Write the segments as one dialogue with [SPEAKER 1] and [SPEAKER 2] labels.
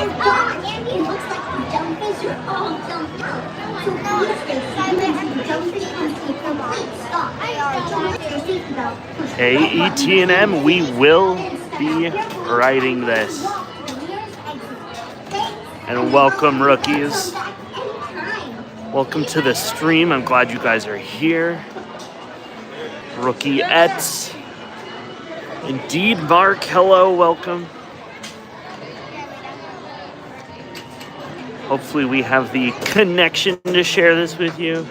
[SPEAKER 1] gone. It looks like the jellyfish are all jumped out. So please stay silent and the jellyfish comes to a complete stop.
[SPEAKER 2] Hey, ET&M, we will be riding this. And welcome, rookies. Welcome to the stream. I'm glad you guys are here. Rookie-ettes. Indeed, Mark, hello, welcome. Hopefully we have the connection to share this with you.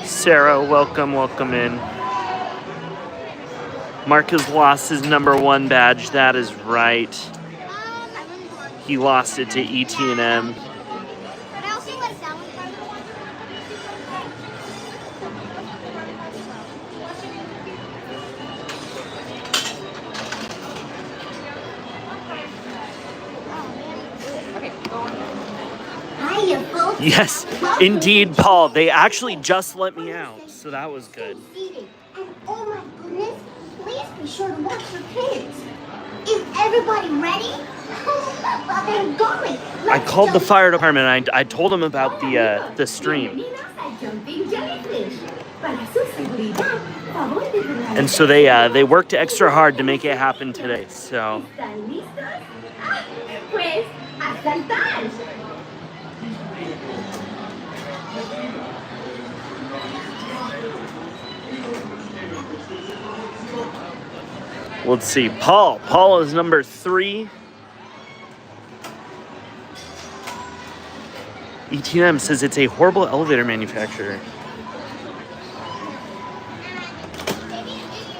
[SPEAKER 2] Sarah, welcome, welcome in. Mark has lost his #1 badge, that is right. He lost it to ET&M. Yes, indeed, Paul. They actually just let me out, so that was good.
[SPEAKER 1] And oh my goodness, please be sure to watch your kids. Is everybody ready? Well, then going.
[SPEAKER 2] I called the fire department. I told them about the stream. And so they worked extra hard to make it happen today. So. Let's see. Paul is #3. ET&M says it's a horrible elevator manufacturer.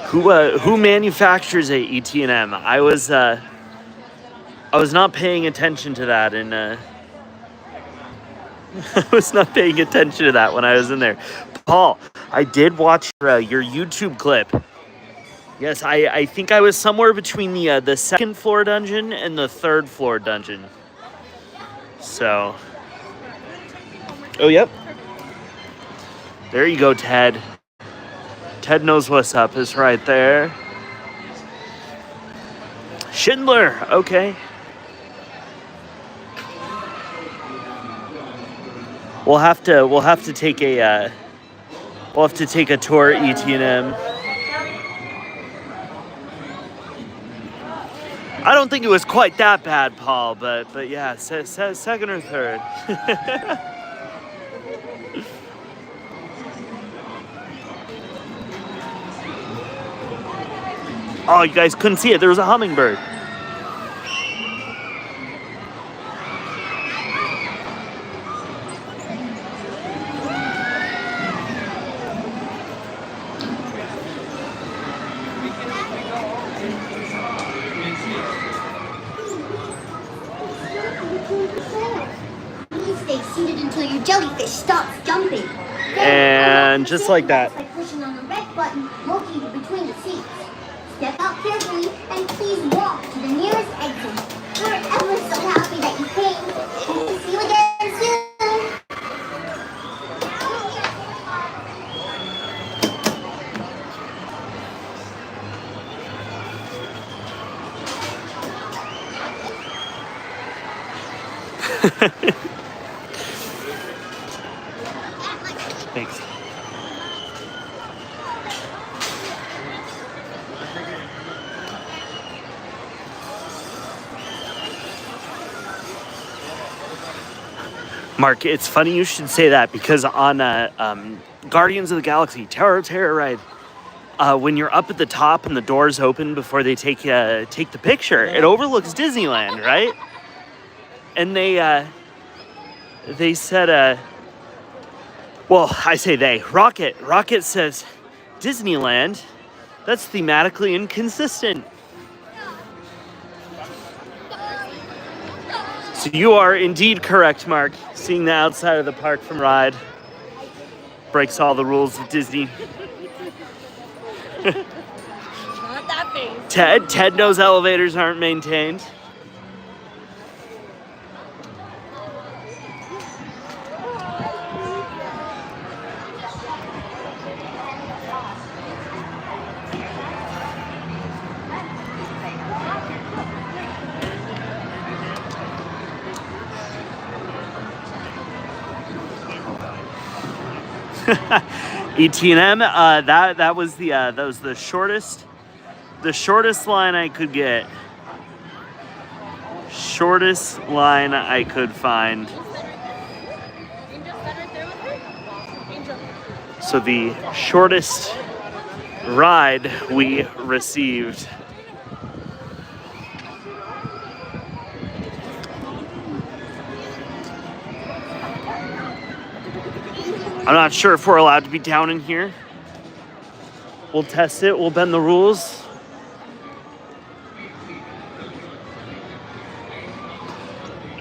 [SPEAKER 2] Who manufactures a ET&M? I was not paying attention to that, and I was not paying attention to that when I was in there. Paul, I did watch your YouTube clip. Yes, I think I was somewhere between the second floor dungeon and the third floor dungeon. So, oh yep, there you go, Ted. Ted knows what's up. Is right there. Schindler, okay. We'll have to take a tour at ET&M. I don't think it was quite that bad, Paul, but yeah, second or third. Oh, you guys couldn't see it. There was a hummingbird.
[SPEAKER 1] Jellyfish stops jumping.
[SPEAKER 2] And just like that.
[SPEAKER 1] By pushing on the red button located between the seats. Step out carefully and please walk to the nearest exit. We're ever so happy that you came. Hope to see you again soon.
[SPEAKER 2] Thanks. Mark, it's funny you should say that because on Guardians of the Galaxy Tower of Terror ride, when you're up at the top and the doors open before they take the picture, it overlooks Disneyland, right? And they said, well, I say they. Rocket says, Disneyland, that's thematically inconsistent. So you are indeed correct, Mark. Seeing the outside of the park from ride breaks all the rules of Disney.
[SPEAKER 3] Not that face.
[SPEAKER 2] Ted knows elevators aren't maintained. ET&M. That was the shortest line I could get. Shortest line I could find. So the shortest ride we received. I'm not sure if we're allowed to be down in here. We'll test it. We'll bend the rules.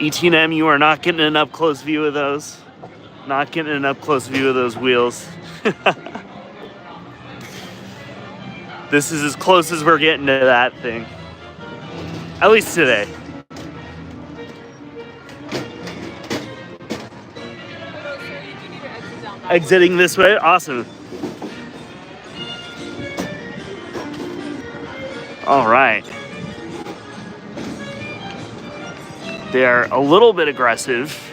[SPEAKER 2] ET&M, you are not getting an up-close view of those. Not getting an up-close view of those wheels. This is as close as we're getting to that thing. At least today. Exiting this way? Awesome. All right. They're a little bit aggressive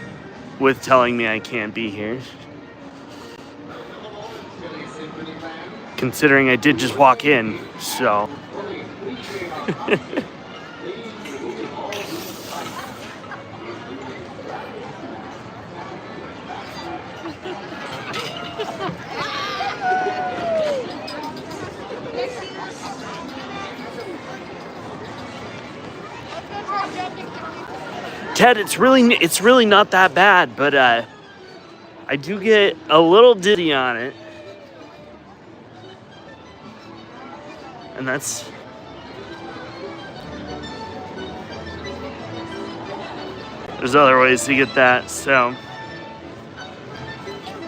[SPEAKER 2] with telling me I can't be here. Considering I did just walk in, so. Ted, it's really not that bad, but I do get a little dizzy on it. And there's other ways to get that. So,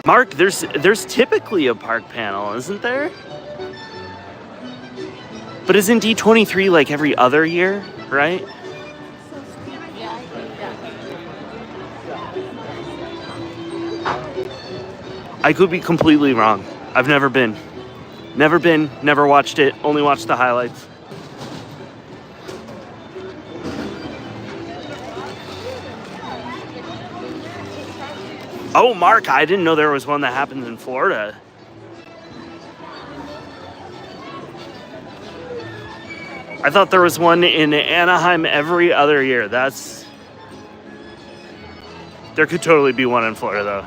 [SPEAKER 2] Mark, there's typically a park panel, isn't there? But isn't D23 like every other year, right? I could be completely wrong. I've never been. Never watched it, only watched the highlights. Oh, Mark, I didn't know there was one that happens in Florida. I thought there was one in Anaheim every other year. There could totally be one in Florida, though.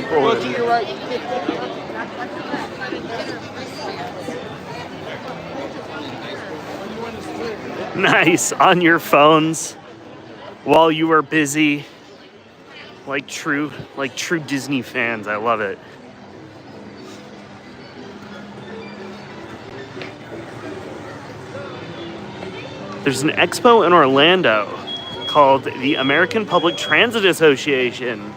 [SPEAKER 4] Go to your right.
[SPEAKER 2] Nice, on your phones while you were busy, like true Disney fans. I love it. There's an expo in Orlando called the American Public Transit Association.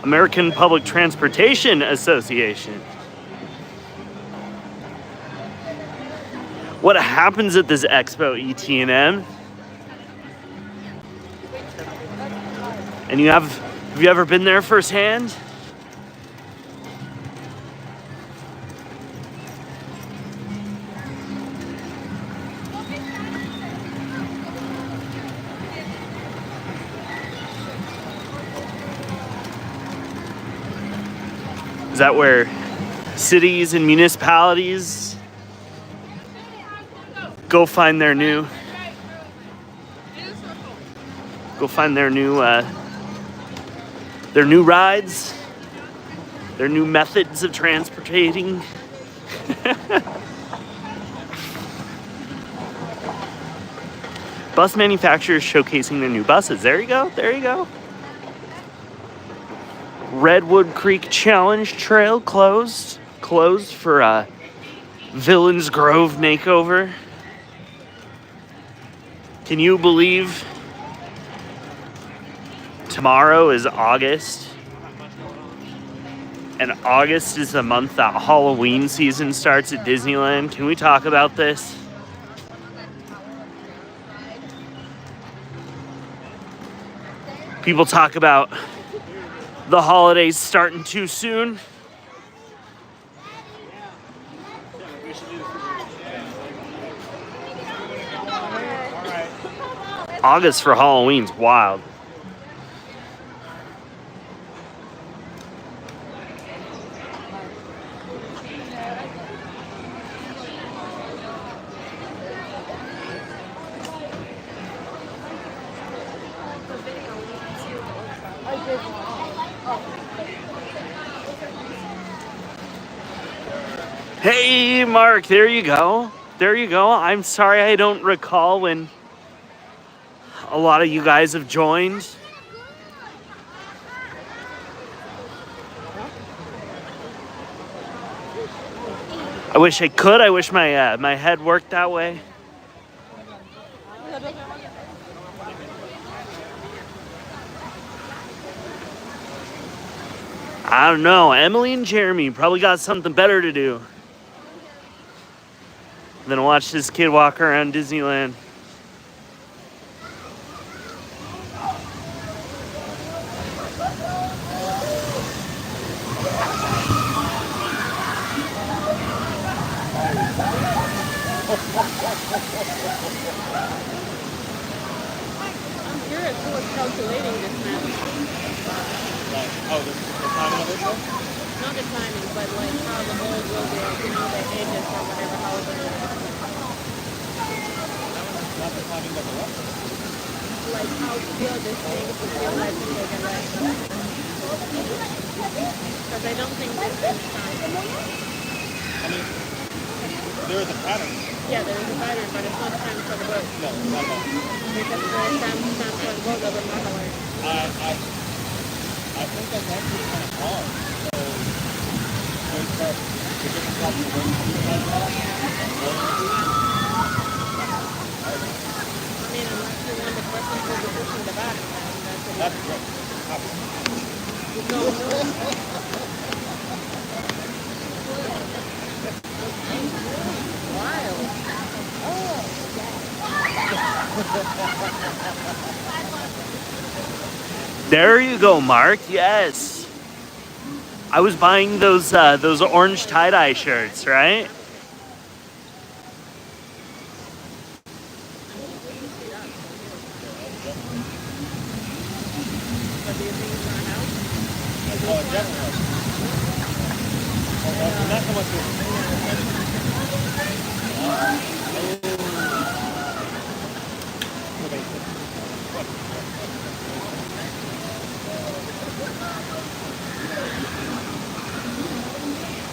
[SPEAKER 2] American Public Transportation Association. What happens at this expo, ET&M? And have you ever been there firsthand? Is that where cities and municipalities go find their new rides, their new methods of transportating? Bus manufacturers showcasing their new buses. There you go. Redwood Creek Challenge Trail closed for Villains Grove makeover. Can you believe tomorrow is August And August is the month that Halloween season starts at Disneyland. Can we talk about this? People talk about the holidays starting too soon. August for Halloween's wild. Hey, Mark, there you go. There you go. I'm sorry I don't recall when a lot of you guys have joined. I wish I could. I wish my my head worked that way. I don't know. Emily and Jeremy probably got something better to do than watch this kid walk around Disneyland.
[SPEAKER 3] I'm curious who was calculating this map.
[SPEAKER 4] Oh, the timing of it?
[SPEAKER 3] Not the timing, but like how the ball will be, you know, the edges or whatever, how it's going to
[SPEAKER 4] Not the timing of the what?
[SPEAKER 3] like how still this thing to feel like to take a rest. Because I don't think this is time.
[SPEAKER 4] I mean, there is a pattern.
[SPEAKER 3] Yeah, there is a pattern, but it's not time for the boat.
[SPEAKER 4] No, not at all.
[SPEAKER 3] Because the time for the boat doesn't matter.
[SPEAKER 4] I think that's actually kind of hard. So, there's that, the different types of ways to do it like that.
[SPEAKER 3] I mean, unless you want the person who will be pushing the back, then that's
[SPEAKER 4] That's great. Happy.
[SPEAKER 3] no, no. Wild.
[SPEAKER 2] There you go, Mark. Yes. I was buying those orange tie-dye shirts, right?
[SPEAKER 4] Oh, definitely. Not so much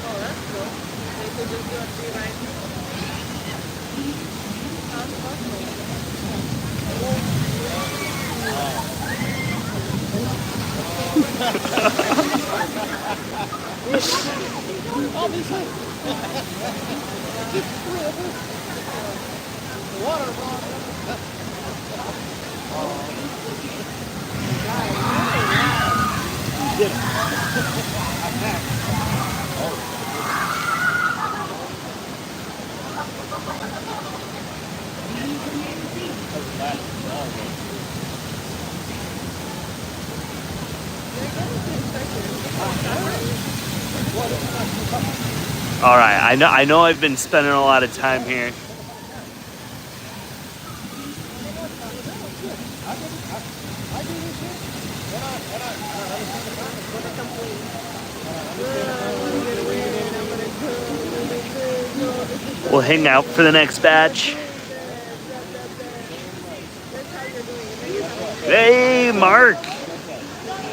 [SPEAKER 3] Oh, that's cool. They could just do a free ride. That's
[SPEAKER 4] Oh, this is water.
[SPEAKER 2] All right. I know I've been spending a lot of time here. We'll hang out for the next batch. Hey, Mark!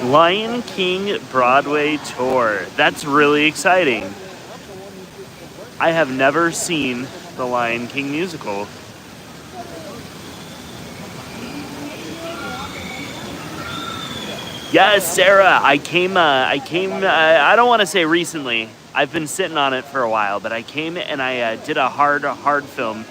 [SPEAKER 2] Lion King Broadway tour. That's really exciting. I have never seen the Lion King musical. Yes, Sarah, I came, I don't want to say recently. I've been sitting on it for a while, but I came and I did a hard film.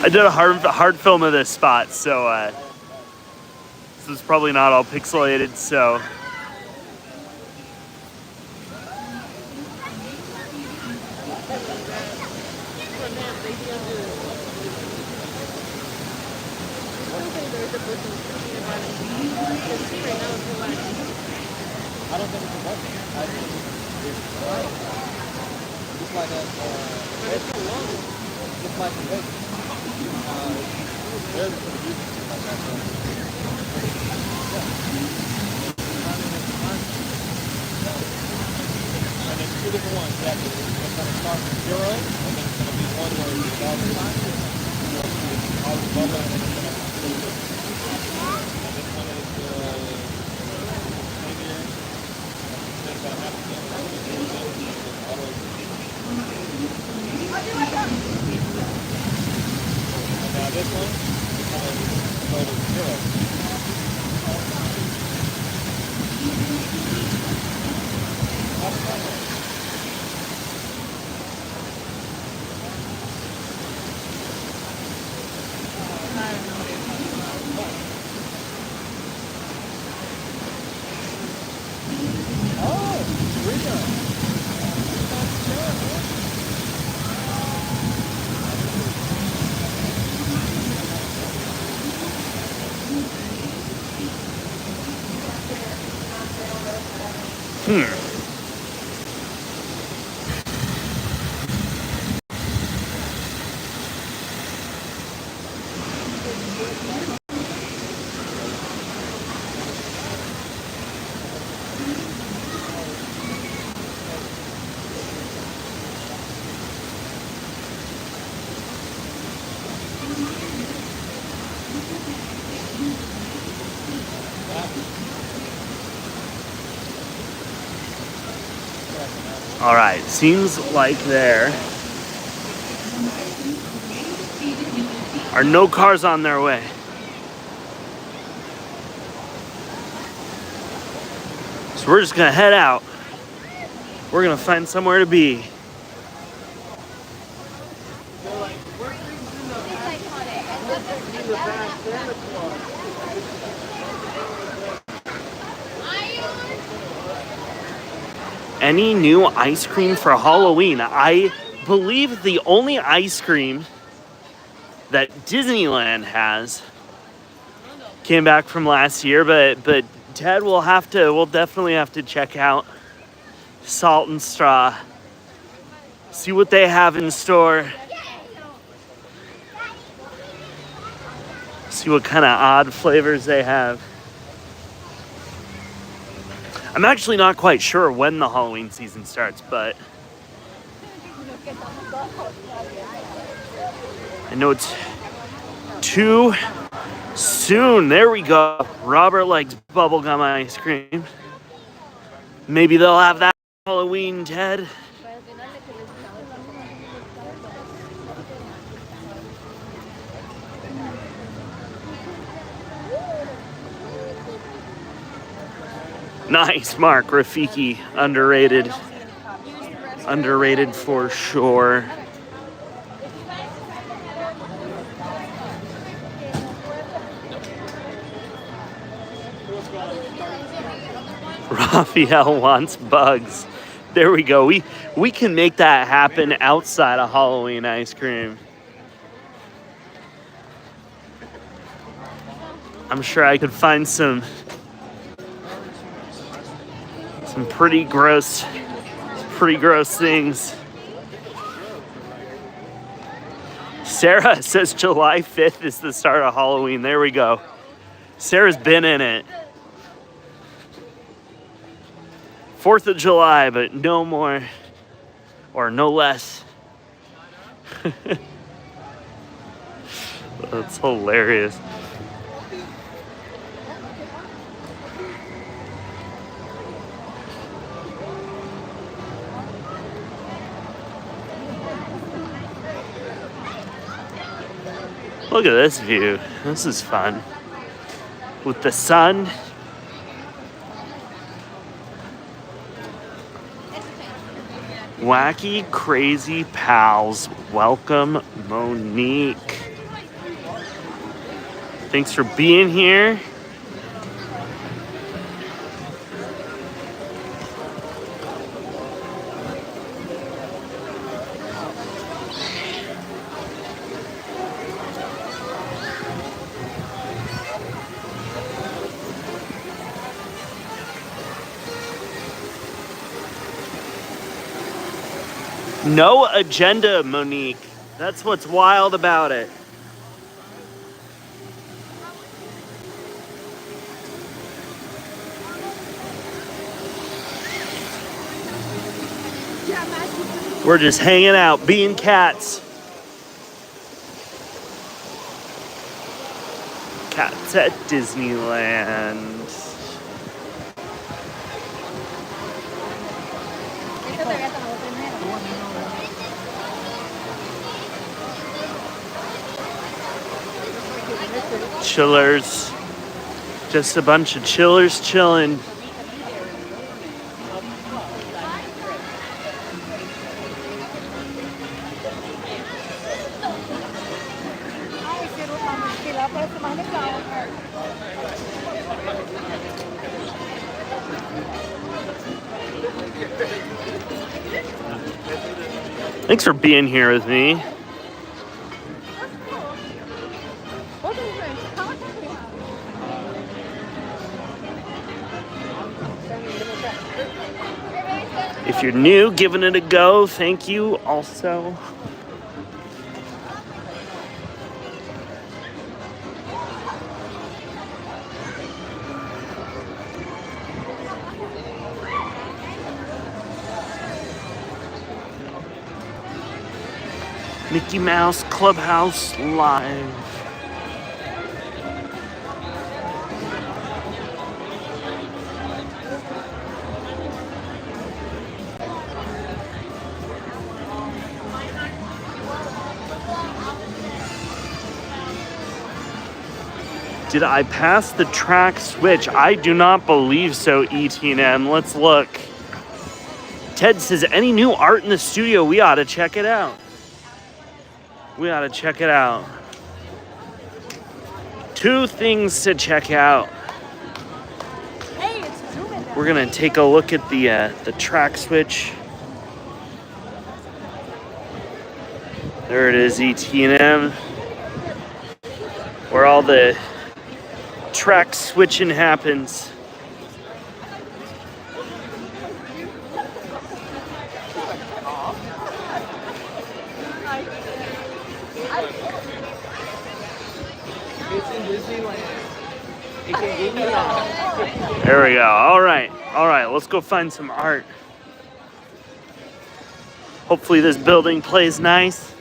[SPEAKER 2] I did a hard film of this spot, so this is probably not all pixelated, so.
[SPEAKER 4] I don't think it's a button. I think it's right. Just like a, just like a button. There's some uses like that. And there's two different ones. Yeah, it's going to start from 0, and then it's going to be one where it's all the time. All the bubble, and then it's going to and this one is now this one is going to go to 0.
[SPEAKER 2] All right, seems like there are no cars on their way. So we're just gonna head out. We're gonna find somewhere to be. Any new ice cream for Halloween? I believe the only ice cream that Disneyland has came back from last year, but Ted we'll definitely have to check out Salt and Straw. See what they have in store. See what kind of odd flavors they have. I'm actually not quite sure when the Halloween season starts, but I know it's too soon. There we go. Robert likes bubblegum ice cream. Maybe they'll have that Halloween, Ted. Nice, Mark. Rafiki, underrated. Underrated for sure. Raphael wants bugs. There we go. We can make that happen outside of Halloween ice cream. I'm sure I could find some pretty gross things. Sarah says July 5th is the start of Halloween. There we go. Sarah's been in it. 4th of July, but no more or no less. That's hilarious. Look at this view. This is fun. With the sun. Wacky Crazy Pals. Welcome, Monique. Thanks for being here. No agenda, Monique. That's what's wild about it. We're just hanging out, being cats. Cats at Disneyland. Chillers. Just a bunch of chillers chilling. Thanks for being here with me. If you're new, giving it a go, thank you also. Mickey Mouse Clubhouse Live. Did I pass the track switch? I do not believe so, ET&M. Let's look. Ted says, any new art in the studio, we ought to check it out. We ought to check it out. Two things to check out. We're gonna take a look at the track switch. There it is, ET&M. Where all the track switching happens. There we go. All right, let's go find some art. Hopefully this building plays nice.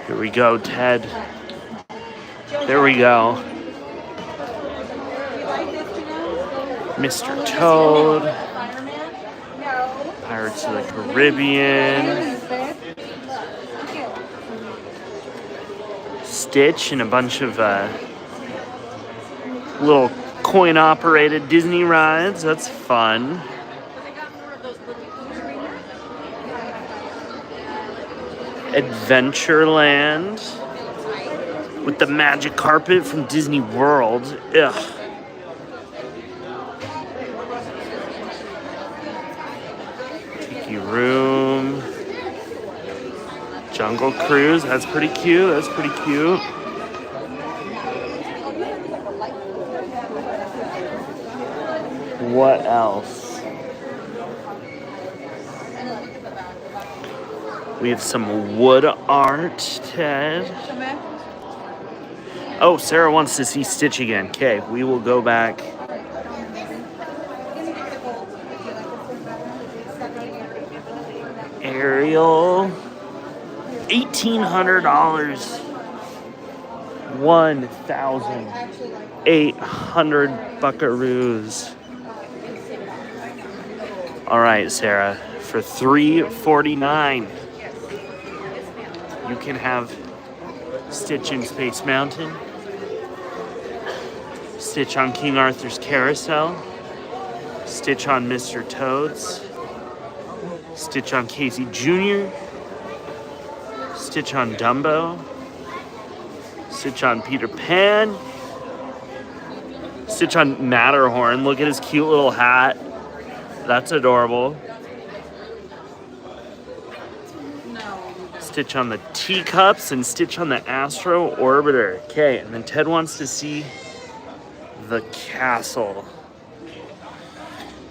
[SPEAKER 2] Here we go, Ted. There we go. Mr. Toad. Pirates of the Caribbean. Stitch and a bunch of little coin-operated Disney rides. That's fun. Adventureland with the magic carpet from Disney World. Ugh. Tiki Room. Jungle Cruise. That's pretty cute. That's pretty cute. What else? We have some wood art, Ted. Oh, Sarah wants to see Stitch again. Okay, we will go back. Ariel. $1,800. 1,800 buckaroos. All right, Sarah, for $349, you can have Stitch in Space Mountain, Stitch on King Arthur's Carousel, Stitch on Mr. Toad's, Stitch on Casey Jr., Stitch on Dumbo, Stitch on Peter Pan, Stitch on Matterhorn. Look at his cute little hat. That's adorable. Stitch on the teacups and Stitch on the Astro Orbiter. Okay, and then Ted wants to see the castle.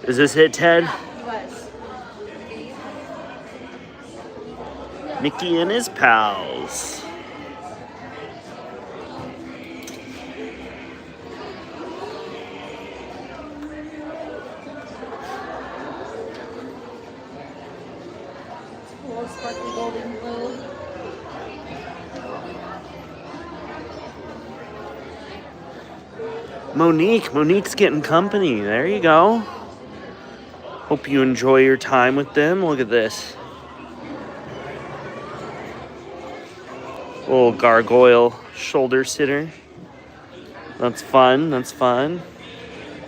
[SPEAKER 2] Is this it, Ted? Mickey and his pals.
[SPEAKER 3] Sparkly golden blue.
[SPEAKER 2] Monique's getting company. There you go. Hope you enjoy your time with them. Look at this. Little gargoyle shoulder sitter. That's fun. That's fun.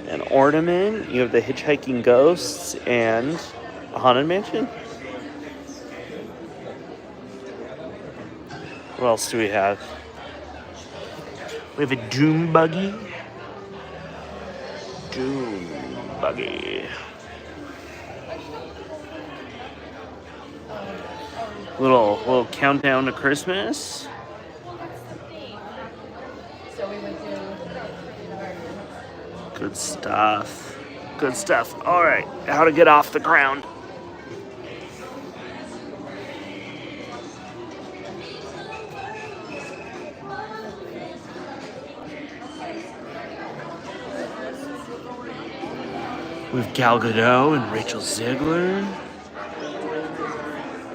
[SPEAKER 2] An ornament. You have the hitchhiking ghosts and a haunted mansion. What else do we have? We have a doom buggy. Doom buggy. Little countdown to Christmas. Good stuff. Good stuff. All right, how to get off the ground. With Gal Gadot and Rachel Ziegler.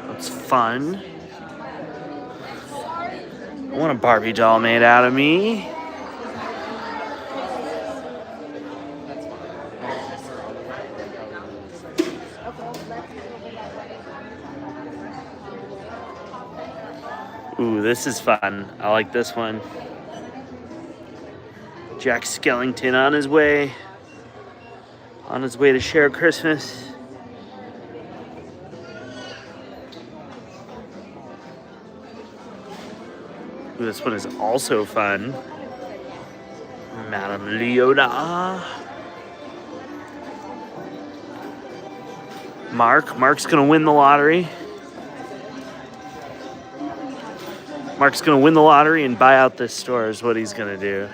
[SPEAKER 2] That's fun. I want a Barbie doll made out of me. Ooh, this is fun. I like this one. Jack Skellington on his way. On his way to share Christmas. Ooh, this one is also fun. Madame Leota. Mark's gonna win the lottery. Mark's gonna win the lottery and buy out this store is what he's gonna do.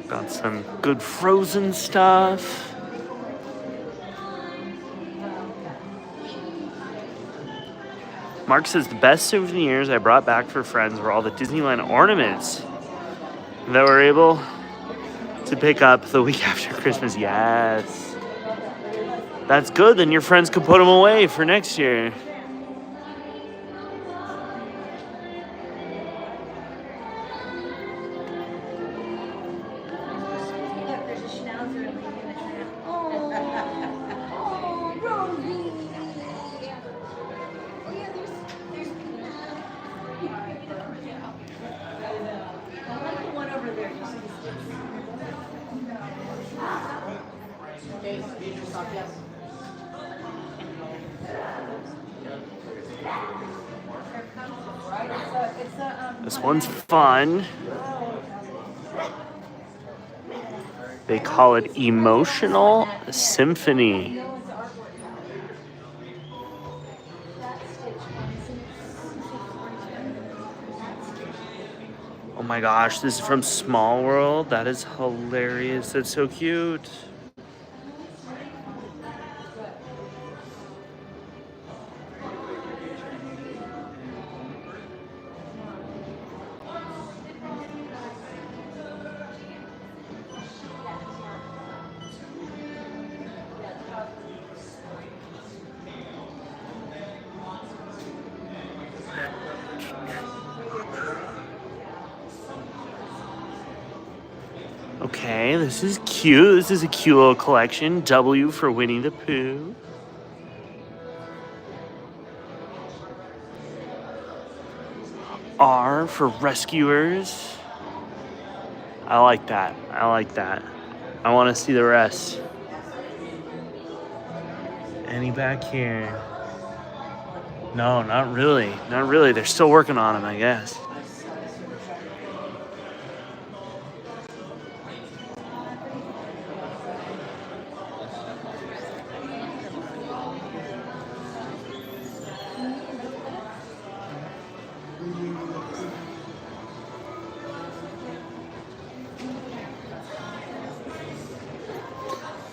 [SPEAKER 2] Got some good Frozen stuff. Mark says the best souvenirs I brought back for friends were all the Disneyland ornaments that we're able to pick up the week after Christmas. Yes. That's good. Then your friends can put them away for next year. This one's fun. They call it Emotional Symphony. Oh my gosh, this is from Small World. That is hilarious. That's so cute. Okay, this is cute. This is a cute little collection. W for Winnie the Pooh. R for Rescuers. I like that. I like that. I want to see the rest. Any back here? No, not really. Not really. They're still working on them, I guess.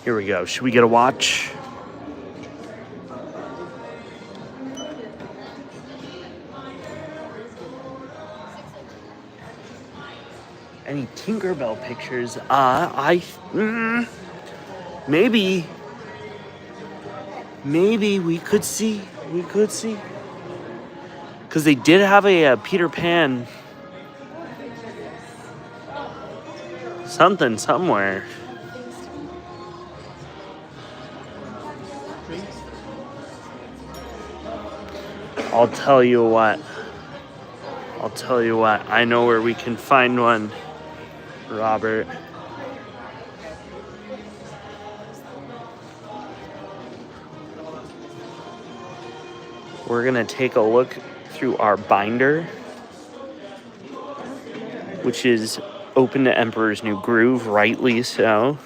[SPEAKER 2] Here we go. Should we get a watch? Any Tinkerbell pictures? Maybe we could see. Because they did have a Peter Pan something somewhere. I'll tell you what. I know where we can find one, Robert. We're gonna take a look through our binder, which is open to Emperor's New Groove, rightly so.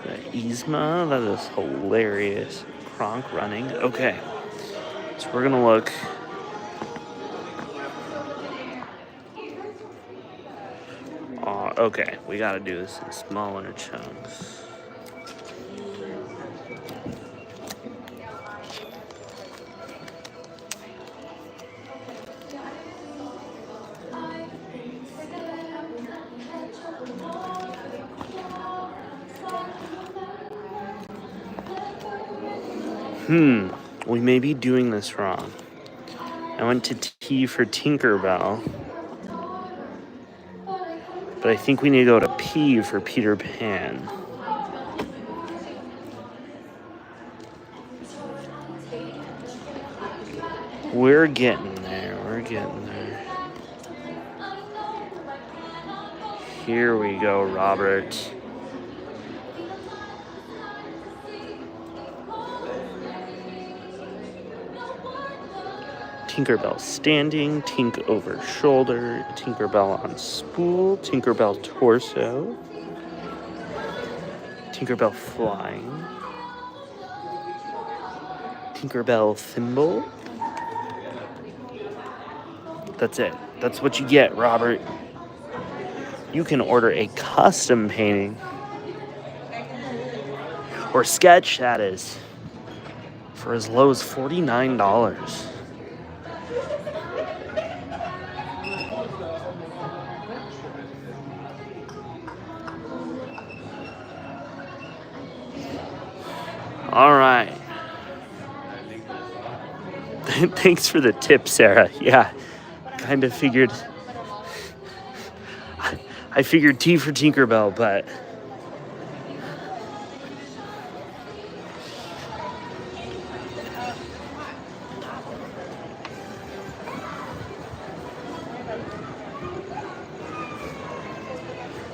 [SPEAKER 2] The Yzma, that is hilarious. Kronk running. Okay, so we're gonna look. Okay, we gotta do this in smaller chunks. We may be doing this wrong. I went to T for Tinkerbell, but I think we need to go to P for Peter Pan. We're getting there. Here we go, Robert. Tinkerbell standing, Tink over shoulder, Tinkerbell on spool, Tinkerbell torso, Tinkerbell flying, Tinkerbell thimble. That's it. That's what you get, Robert. You can order a custom painting or sketch, that is, for as low as $49. All right. Thanks for the tip, Sarah. Yeah, kind of figured. I figured T for Tinkerbell, but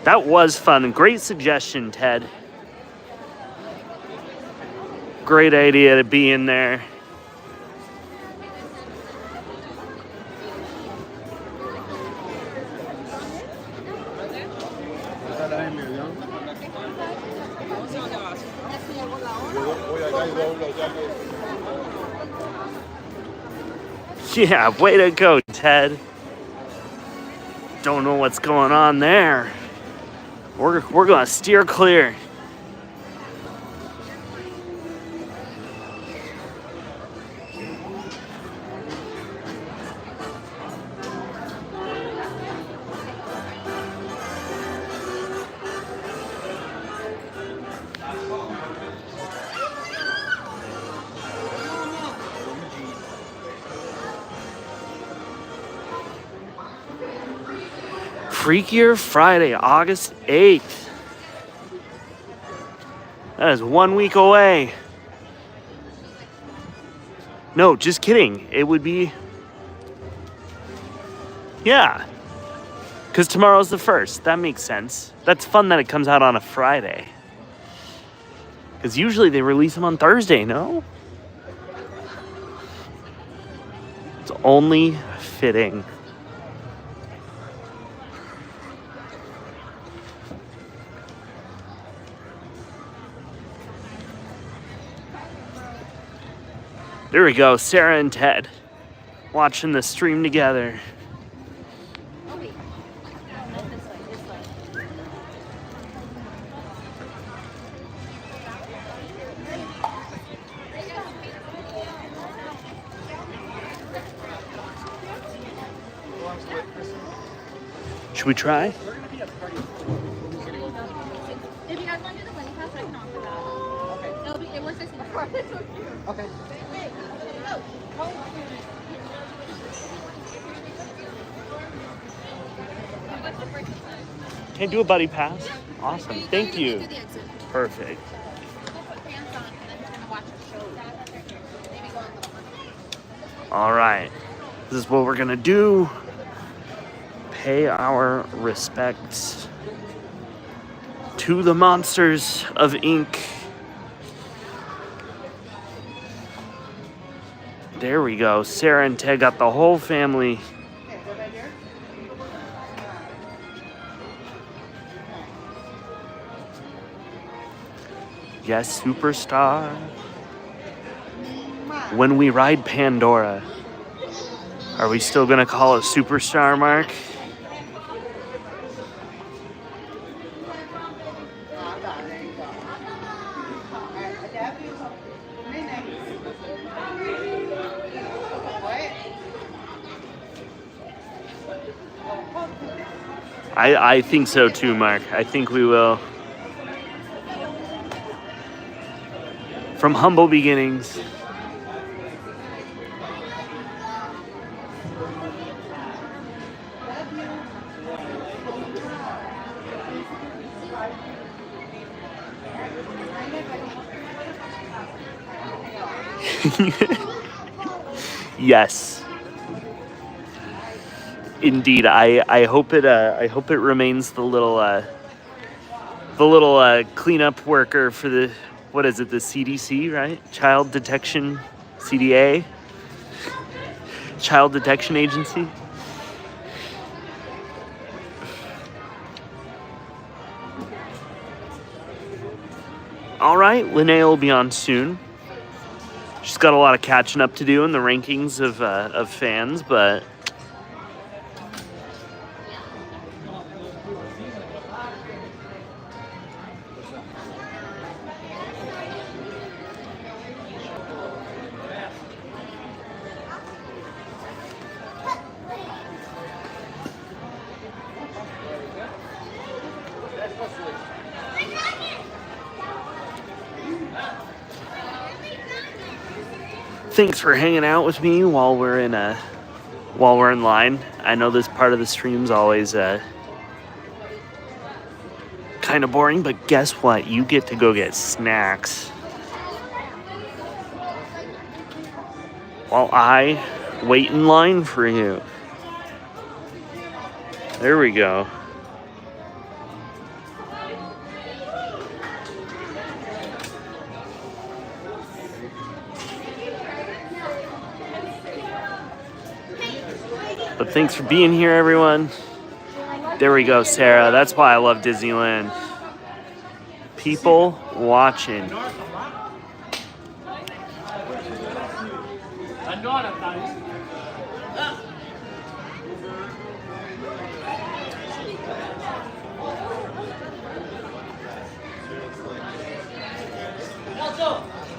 [SPEAKER 2] that was fun. Great suggestion, Ted. Great idea to be in there. Yeah, way to go, Ted. Don't know what's going on there. We're gonna steer clear. Freakier Friday, August 8th. That is 1 week away. No, just kidding. It would be... Yeah. Because tomorrow's the 1st. That makes sense. That's fun that it comes out on a Friday. Because usually they release them on Thursday, no? It's only fitting. There we go, Sarah and Ted watching the stream together. Should we try?
[SPEAKER 3] If you guys want to do the money pass, I can offer that. Okay. It'll be, it works as a okay.
[SPEAKER 2] Can I do a buddy pass? Awesome. Thank you. Perfect. All right. This is what we're going to do. Pay our respects to the monsters of Ink. There we go. Sarah and Ted got the whole family. Yes, superstar. When we ride Pandora, are we still gonna call it superstar, Mark? I think so too, Mark. I think we will. From humble beginnings. Yes. Indeed, I hope it remains the little cleanup worker for the, what is it, the CDC, right? Child Detection, CDA, Child Detection Agency. All right, Linnea will be on soon. She's got a lot of catching up to do in the rankings of fans, but thanks for hanging out with me while we're in line. I know this part of the stream's always kind of boring, but guess what? You get to go get snacks while I wait in line for you. There we go. But thanks for being here, everyone. There we go, Sarah. That's why I love Disneyland. People watching.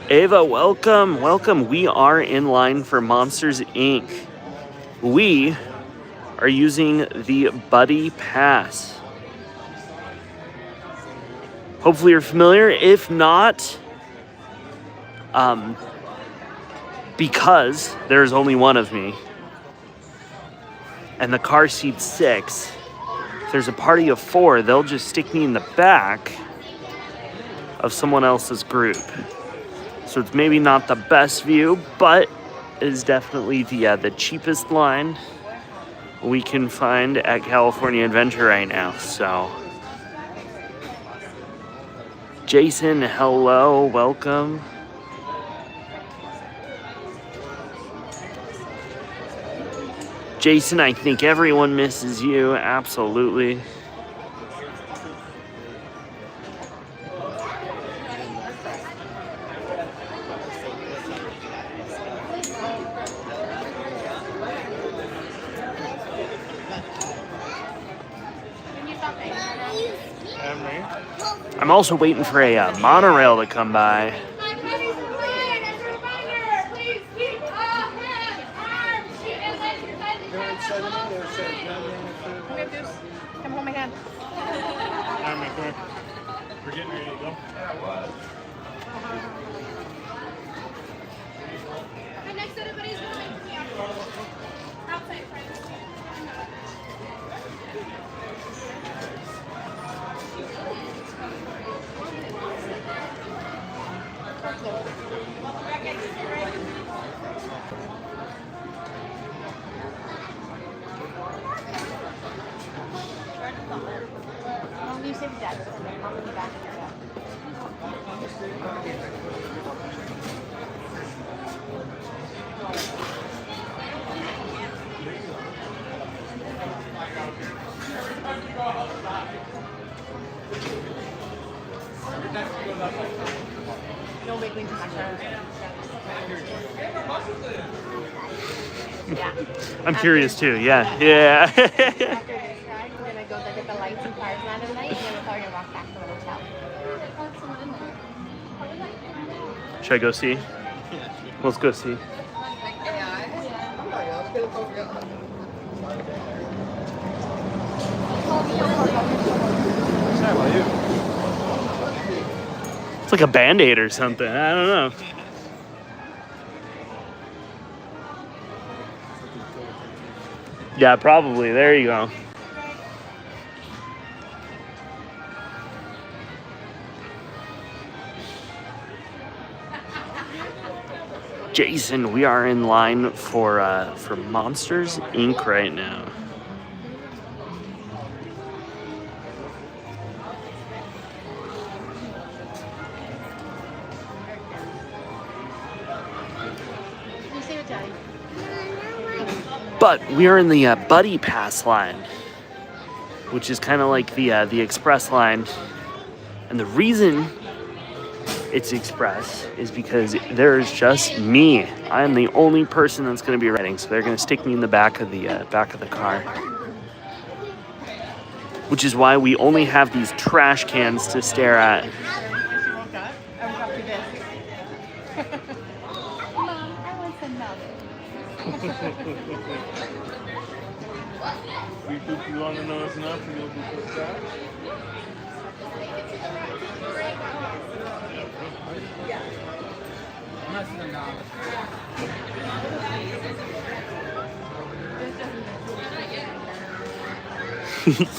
[SPEAKER 2] Ava, welcome, welcome. We are in line for Monsters Inc. We are using the Buddy Pass. Hopefully you're familiar. If not, because there's only one of me and the car seats 6, if there's a party of 4, they'll just stick me in the back of someone else's group. So it's maybe not the best view, but it is definitely the cheapest line we can find at California Adventure right now. So, Jason, hello, welcome. Jason, I think everyone misses you, absolutely. I'm also waiting for a monorail to come by.
[SPEAKER 3] Come hold my hand.
[SPEAKER 4] We're getting ready to go.
[SPEAKER 3] Next everybody's going. Outside friends. You say that, and then I'll be back. No wiggling too much. Yeah.
[SPEAKER 2] I'm curious too, yeah. Yeah.
[SPEAKER 3] After this ride, we're gonna go look at the lights and cars land at night, and then we're probably gonna walk back to the hotel.
[SPEAKER 2] Should I go see? Let's go see. It's like a Band-Aid or something. I don't know. Yeah, probably. There you go. Jason, we are in line for Monsters Inc. right now. But we are in the Buddy Pass line, which is kind of like the Express line. And the reason it's Express is because there's just me. I am the only person that's going to be riding, so they're going to stick me in the back of the car. Which is why we only have these trash cans to stare at.
[SPEAKER 4] You think you want to know it's enough and you'll be put back?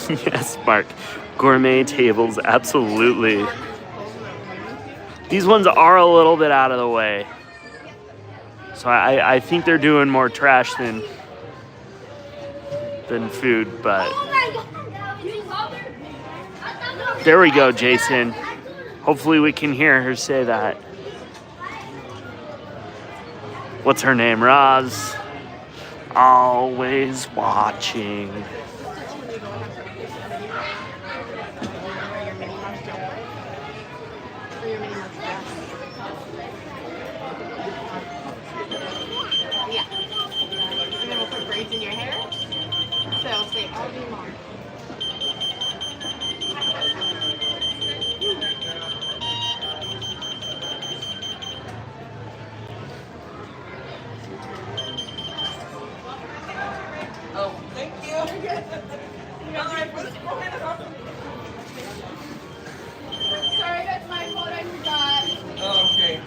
[SPEAKER 2] Yes, Mark. Gourmet tables, absolutely. These ones are a little bit out of the way. So I think they're doing more trash than food, but there we go, Jason. Hopefully we can hear her say that. What's her name? Roz. Always watching.
[SPEAKER 3] In your hair, so it'll stay all day long. Sorry, that's my fault. I forgot.
[SPEAKER 4] Oh, okay.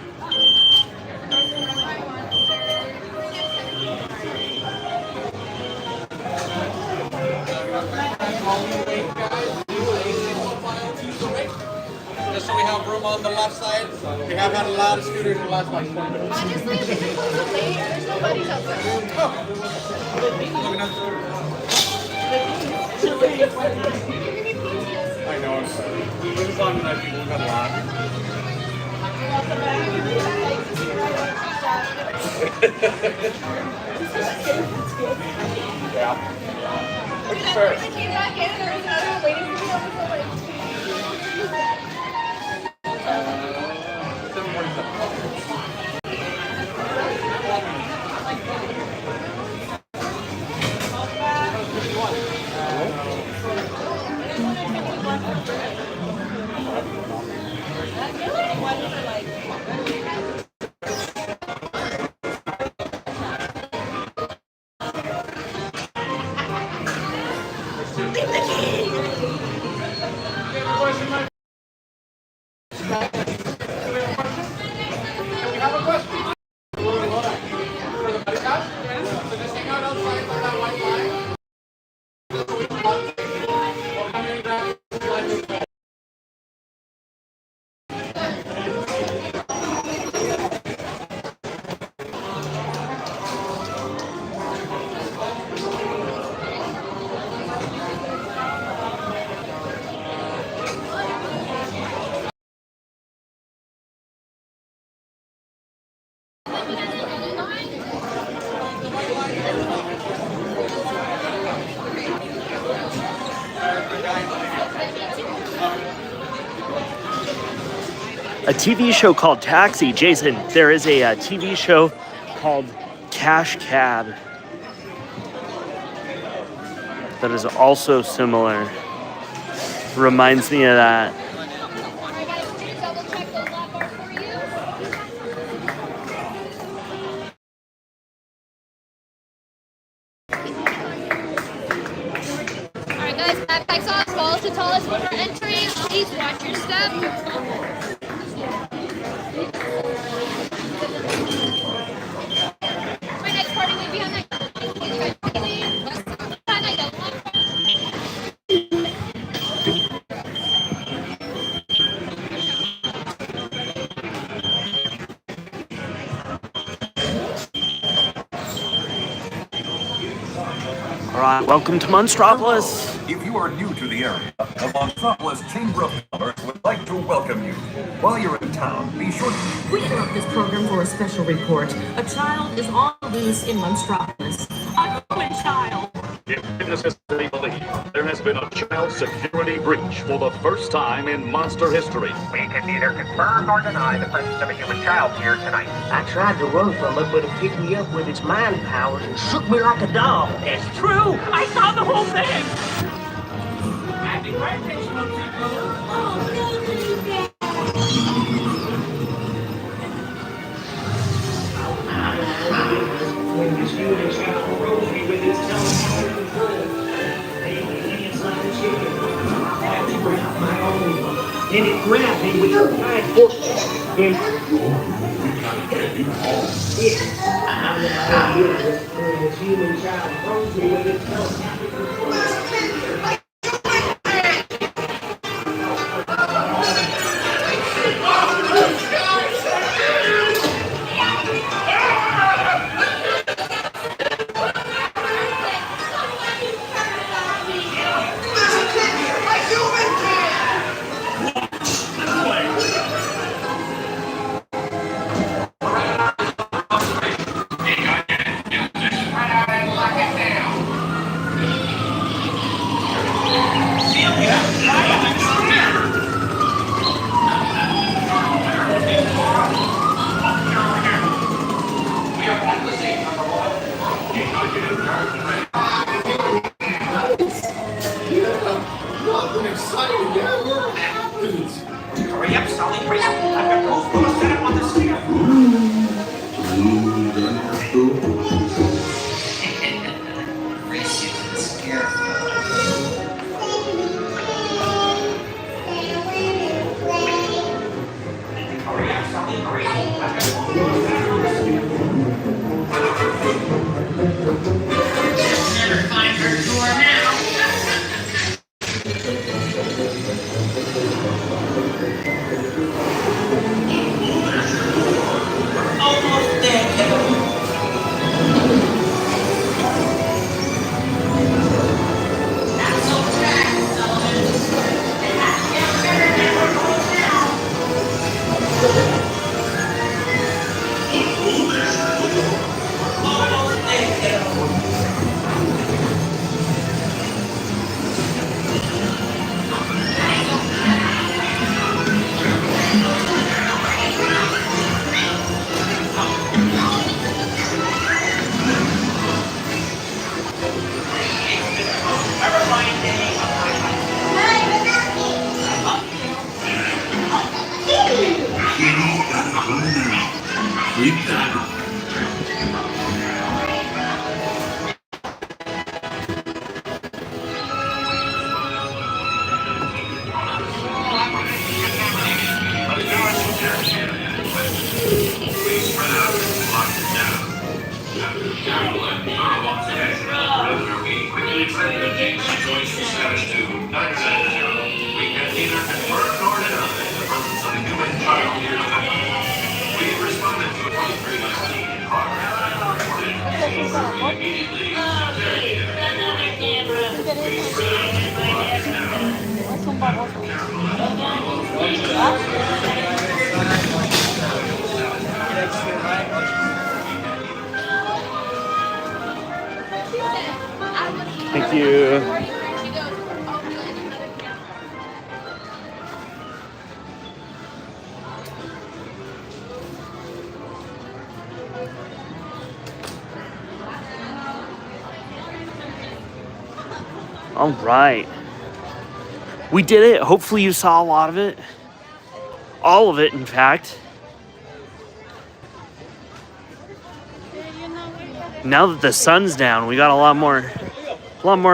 [SPEAKER 4] Just so we have room on the left side. We have had a lot of scooters in the last like 20 minutes.
[SPEAKER 3] Honestly, if it's close to late, there's no buddies outside.
[SPEAKER 4] I know, I'm sorry. We're just on tonight, people. We've got a lot. Yeah. It's fair.
[SPEAKER 3] I came back in and there was another one waiting for me. I was so like,
[SPEAKER 4] 7:47.
[SPEAKER 2] A TV show called Taxi. Jason, there is a TV show called Cash Cab that is also similar. Reminds me of that.
[SPEAKER 1] Alright guys, we're gonna double check those lap bars for you. Alright guys, backpacks off, follow the tallest one for entry. Please watch your step. My next party will be on that.
[SPEAKER 2] All right, welcome to Monstropolis.
[SPEAKER 5] If you are new to the area, the Monstropolis Chamber of Commerce would like to welcome you. While you're in town, be sure to...
[SPEAKER 6] We interrupt this program for a special report. A child is on the loose in Monstropolis. A common child.
[SPEAKER 7] If witnesses believe, there has been a child security breach for the first time in monster history.
[SPEAKER 8] We can neither confirm nor deny the presence of a human child here tonight.
[SPEAKER 9] I tried to run from it, but it picked me up with its mind powers and shook me like a dog.
[SPEAKER 6] It's true. I saw the whole thing.
[SPEAKER 9] When this human child approached me with its telephone phone, they put me inside the chicken. I had to grab my own. Then it grabbed me with a giant hook. And when this human child approached me with its telephone.
[SPEAKER 2] Thank you. All right. We did it. Hopefully you saw a lot of it. All of it, in fact. Now that the sun's down, we got a lot more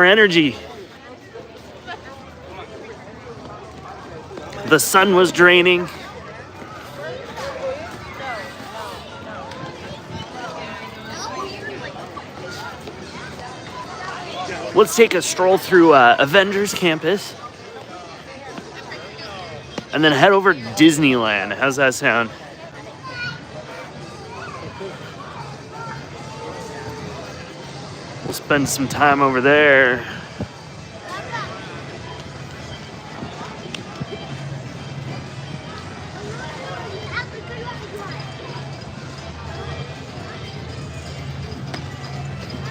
[SPEAKER 2] energy. The sun was draining. Let's take a stroll through Avengers campus and then head over to Disneyland. How's that sound? We'll spend some time over there.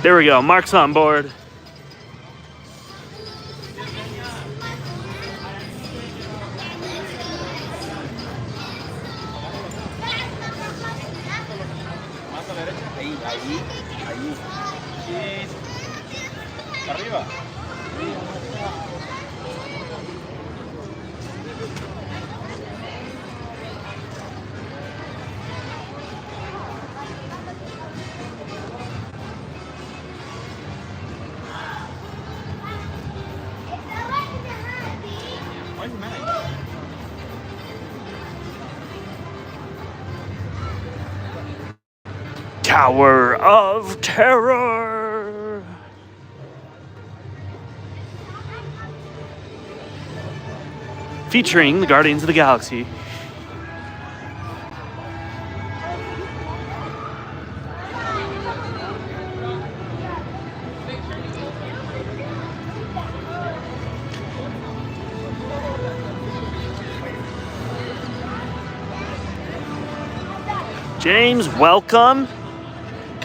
[SPEAKER 2] There we go. Mark's on board.
[SPEAKER 4] Arriba.
[SPEAKER 2] Tower of Terror. Featuring the Guardians of the Galaxy. James, welcome.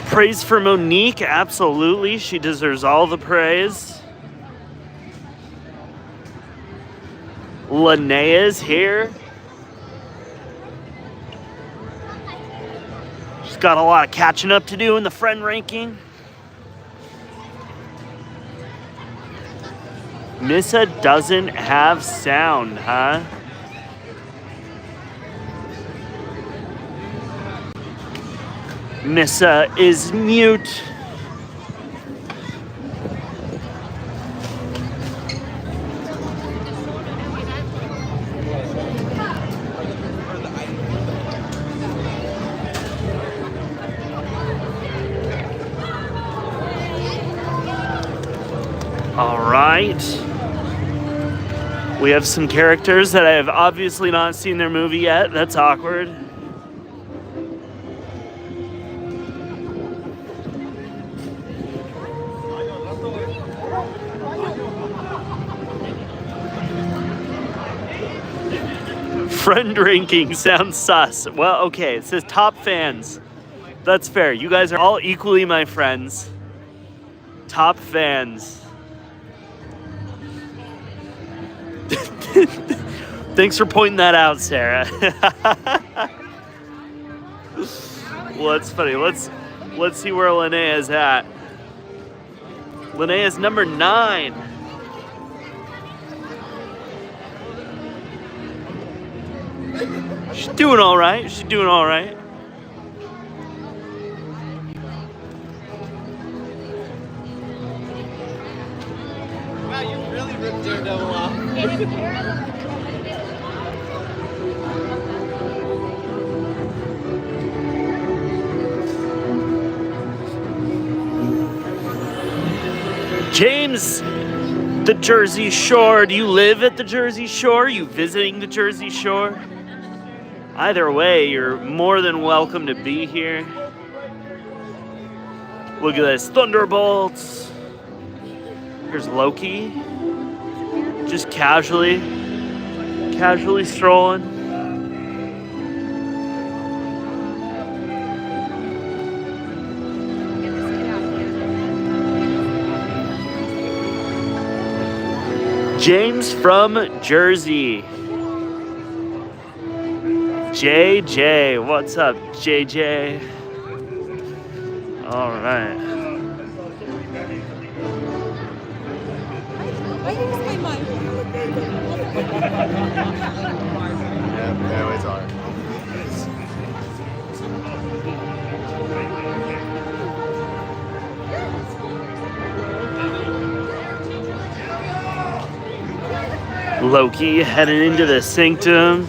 [SPEAKER 2] Praise for Monique, absolutely. She deserves all the praise. Linnea's here. She's got a lot of catching up to do in the friend ranking. Nissa doesn't have sound, huh? Nissa is mute. All right. We have some characters that I have obviously not seen their movie yet. That's awkward. Friend ranking sounds sus. Well, okay, it says top fans. That's fair. You guys are all equally my friends. Top fans. Thanks for pointing that out, Sarah. Well, that's funny. Let's see where Linnea's at. Linnea's number 9. She's doing all right. She's doing all right.
[SPEAKER 4] Wow, you really ripped Daredevil off.
[SPEAKER 2] James, the Jersey Shore. Do you live at the Jersey Shore? Are you visiting the Jersey Shore? Either way, you're more than welcome to be here. Look at this, Thunderbolts. Here's Loki, just casually strolling. James from Jersey. JJ, what's up, JJ? All right.
[SPEAKER 4] Yeah, it's hard.
[SPEAKER 2] Loki heading into the sanctum.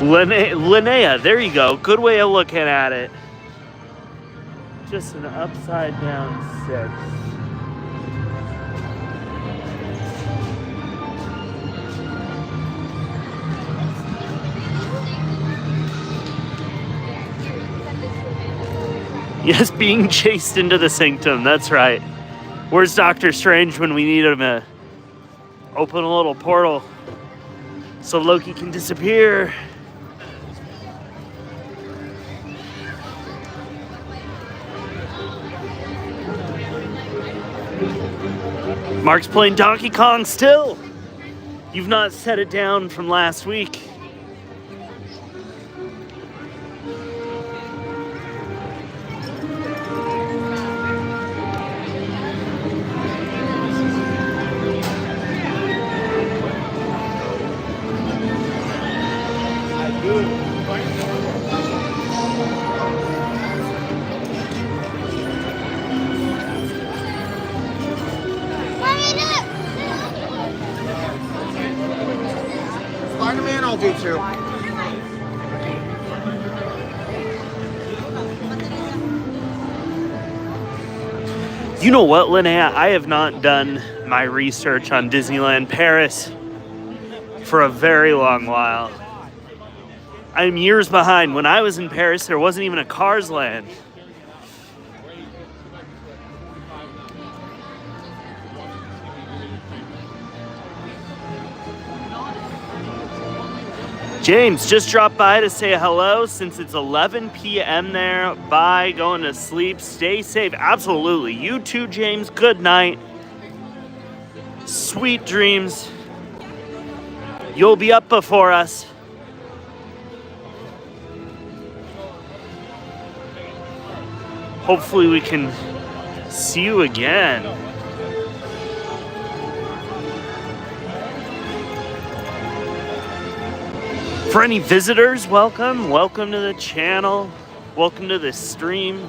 [SPEAKER 2] Linnea, there you go. Good way of looking at it. Just an upside down 6. Yes, being chased into the sanctum. That's right. Where's Doctor Strange when we need him to open a little portal so Loki can disappear? Mark's playing Donkey Kong still. You've not set it down from last week.
[SPEAKER 4] Spider-Man, I'll do too.
[SPEAKER 2] You know what, Linnea? I have not done my research on Disneyland Paris for a very long while. I'm years behind. When I was in Paris, there wasn't even a Cars Land. James, just dropped by to say hello since it's 11 p.m. there. Bye, going to sleep. Stay safe. Absolutely. You too, James. Good night. Sweet dreams. You'll be up before us. Hopefully we can see you again. For any visitors, welcome. Welcome to the channel. Welcome to the stream.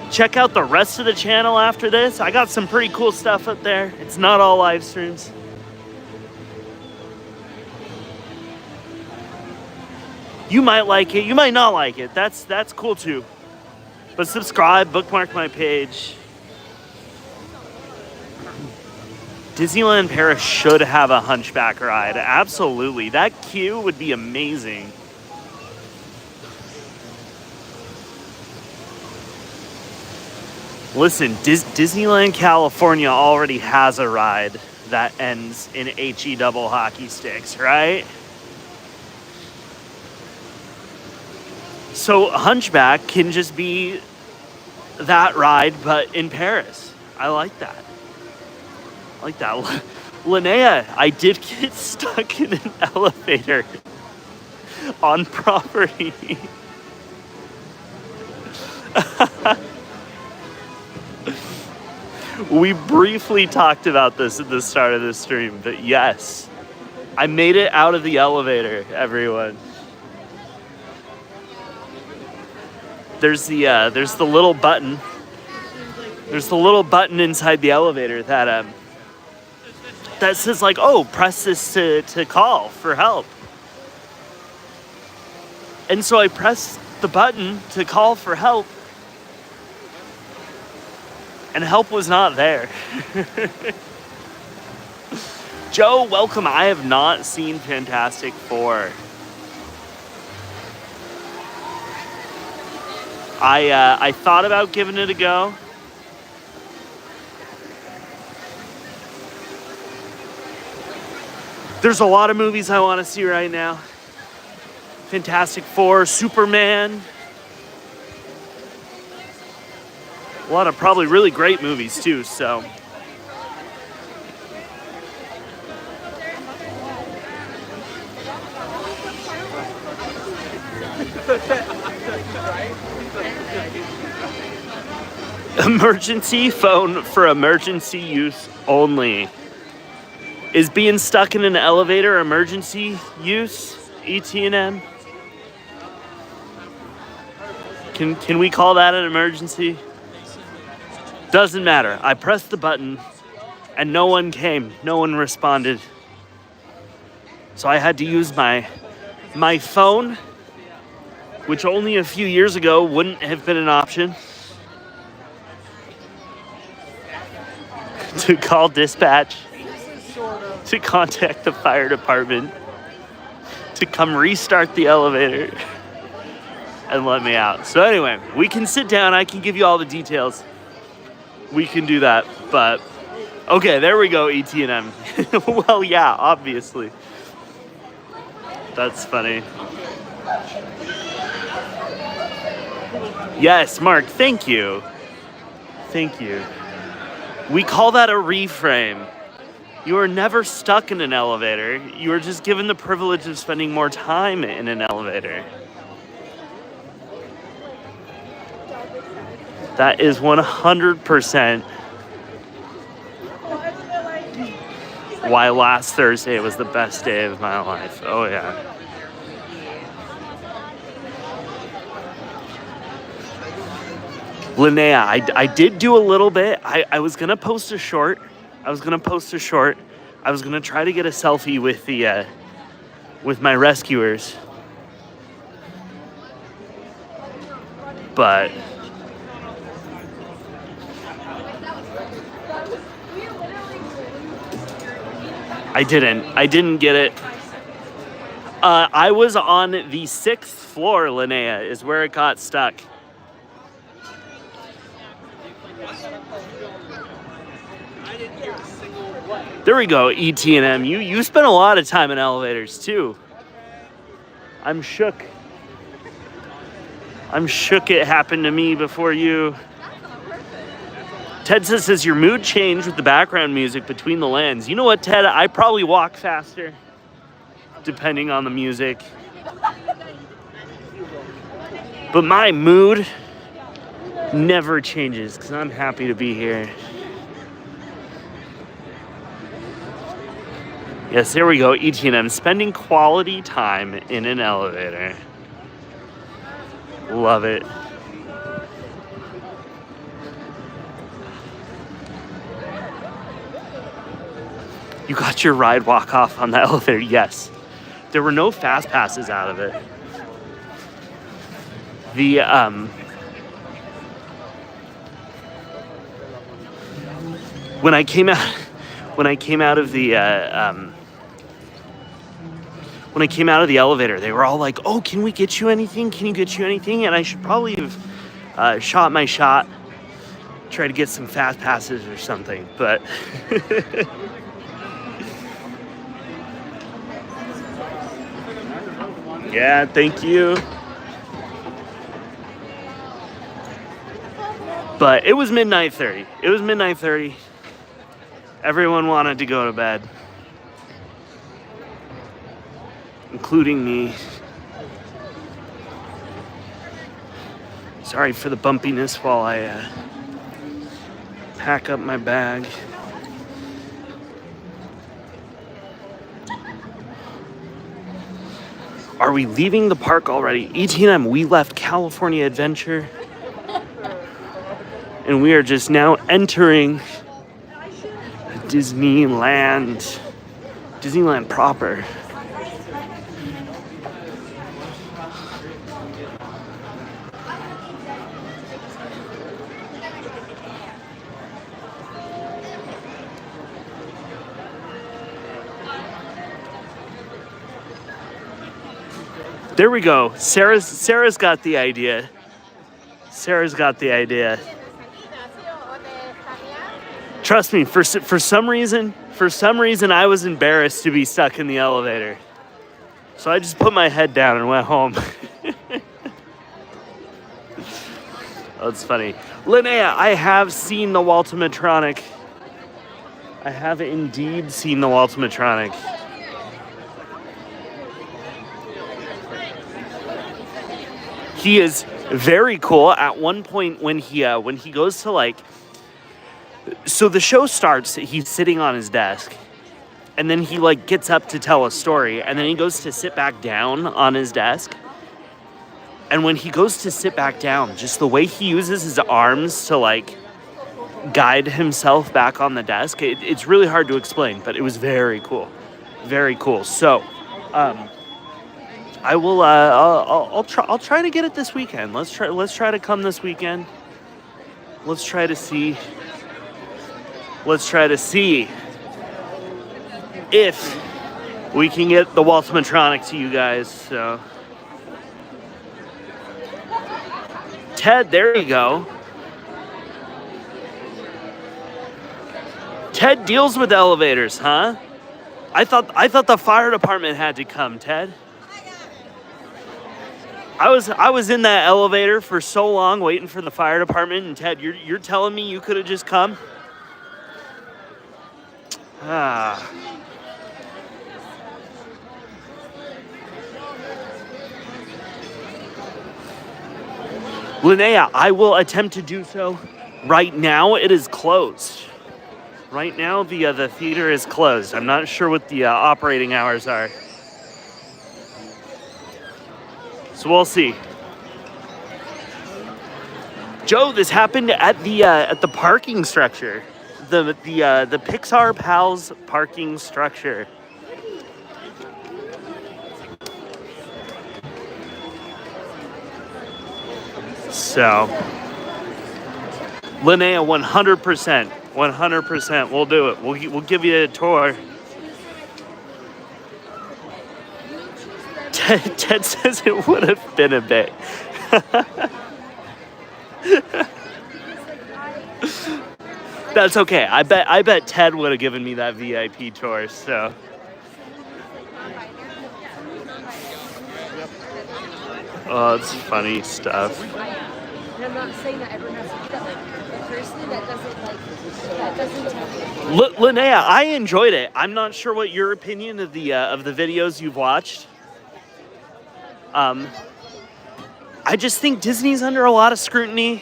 [SPEAKER 2] Check out the rest of the channel after this. I got some pretty cool stuff up there. It's not all live streams. You might like it. You might not like it. That's cool too. But subscribe, bookmark my page. Disneyland Paris should have a Hunchback ride. Absolutely. That queue would be amazing. Listen, Disneyland California already has a ride that ends in HE double hockey sticks, right? So Hunchback can just be that ride, but in Paris. I like that. Like that. Linnea, I did get stuck in an elevator on property. We briefly talked about this at the start of the stream, but yes, I made it out of the elevator, everyone. There's the little button. There's the little button inside the elevator that says like, oh, press this to call for help. And so I pressed the button to call for help, and help was not there. Joe, welcome. I have not seen Fantastic Four. I thought about giving it a go. There's a lot of movies I want to see right now. Fantastic Four, Superman. A lot of probably really great movies too, so. Emergency phone for emergency use only. Is being stuck in an elevator emergency use, ET&M? Can we call that an emergency? Doesn't matter. I pressed the button and no one came. No one responded. So I had to use my phone, which only a few years ago wouldn't have been an option, to call dispatch, to contact the fire department, to come restart the elevator and let me out. So anyway, we can sit down. I can give you all the details. We can do that, but okay, there we go, ET&M. Well, yeah, obviously. That's funny. Yes, Mark, thank you. Thank you. We call that a reframe. You are never stuck in an elevator. You are just given the privilege of spending more time in an elevator. That is 100% why last Thursday was the best day of my life. Oh, yeah. Linnea, I did do a little bit. I was going to post a short. I was going to try to get a selfie with the with my rescuers. But I didn't get it. I was on the 6th floor, Linnea, is where it got stuck. There we go, ET&M. You spent a lot of time in elevators too. I'm shook. I'm shook it happened to me before you. Ted says your mood changed with the background music between the lands. You know what, Ted? I probably walk faster, depending on the music. But my mood never changes, because I'm happy to be here. Yes, there we go, ET&M. Spending quality time in an elevator. Love it. You got your ride walk off on the elevator? Yes. There were no fast passes out of it. The when I came out of the elevator, they were all like, "Oh, can we get you anything? Can you get you anything?" And I should probably have shot my shot, try to get some fast passes or something, but yeah, thank you. But it was midnight 30. Everyone wanted to go to bed, including me. Sorry for the bumpiness while I pack up my bag. Are we leaving the park already? ET&M, we left California Adventure. And we are just now entering Disneyland proper. There we go. Sarah's got the idea. Trust me, for some reason, I was embarrassed to be stuck in the elevator. So I just put my head down and went home. That's funny. Linnea, I have seen the Waltimatronic. I have indeed seen the Waltimatronic. He is very cool. At one point when he goes to like, so the show starts, he's sitting on his desk, and then he like gets up to tell a story, and then he goes to sit back down on his desk. And when he goes to sit back down, just the way he uses his arms to like guide himself back on the desk, it's really hard to explain, but it was very cool. Very cool. So, I will. I'll try to get it this weekend. Let's try to come this weekend. Let's try to see if we can get the Waltimatronic to you guys. So, Ted, there you go. Ted deals with elevators, huh? I thought the fire department had to come, Ted. I was in that elevator for so long waiting for the fire department, and Ted, you're telling me you could have just come? Linnea, I will attempt to do so. Right now, it is closed. Right now, the theater is closed. I'm not sure what the operating hours are. So we'll see. Joe, this happened at the parking structure, the Pixar Pals parking structure. So, Linnea, 100%, we'll do it. We'll give you a tour. Ted says it would have been a bit. That's okay. I bet Ted would have given me that VIP tour. So. Oh, it's funny stuff.
[SPEAKER 3] I'm not saying that everyone has to do that. Like, personally, that doesn't.
[SPEAKER 2] Linnea, I enjoyed it. I'm not sure what your opinion of the videos you've watched. I just think Disney's under a lot of scrutiny.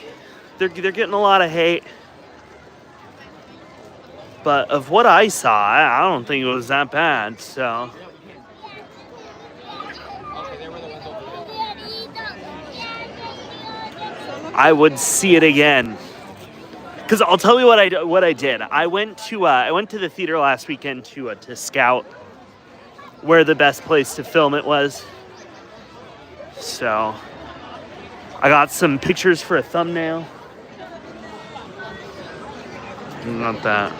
[SPEAKER 2] They're getting a lot of hate. But of what I saw, I don't think it was that bad. So. I would see it again. Because I'll tell you what I did. I went to the theater last weekend to scout where the best place to film it was. So I got some pictures for a thumbnail. Not that.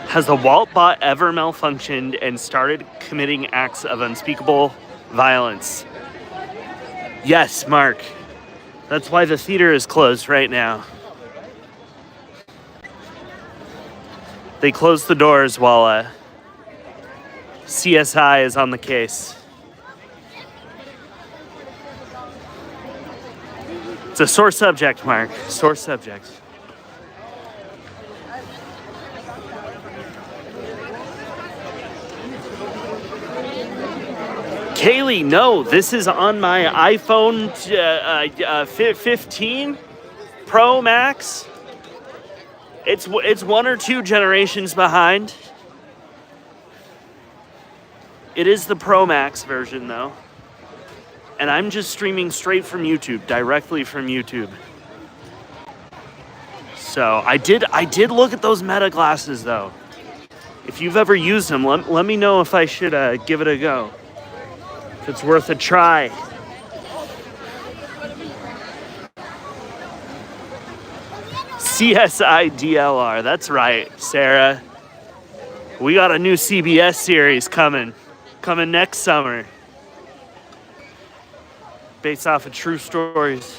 [SPEAKER 2] Has the Walt bot ever malfunctioned and started committing acts of unspeakable violence? Yes, Mark. That's why the theater is closed right now. They closed the doors while CSI is on the case. It's a sore subject, Mark. Sore subject. Kaylee, no, this is on my iPhone 15 Pro Max. It's one or two generations behind. It is the Pro Max version though. And I'm just streaming straight from YouTube, directly from YouTube. So I did look at those Meta glasses though. If you've ever used them, let me know if I should give it a go. If it's worth a try. CSI DLR, that's right, Sarah. We got a new CBS series coming next summer. Based off of true stories.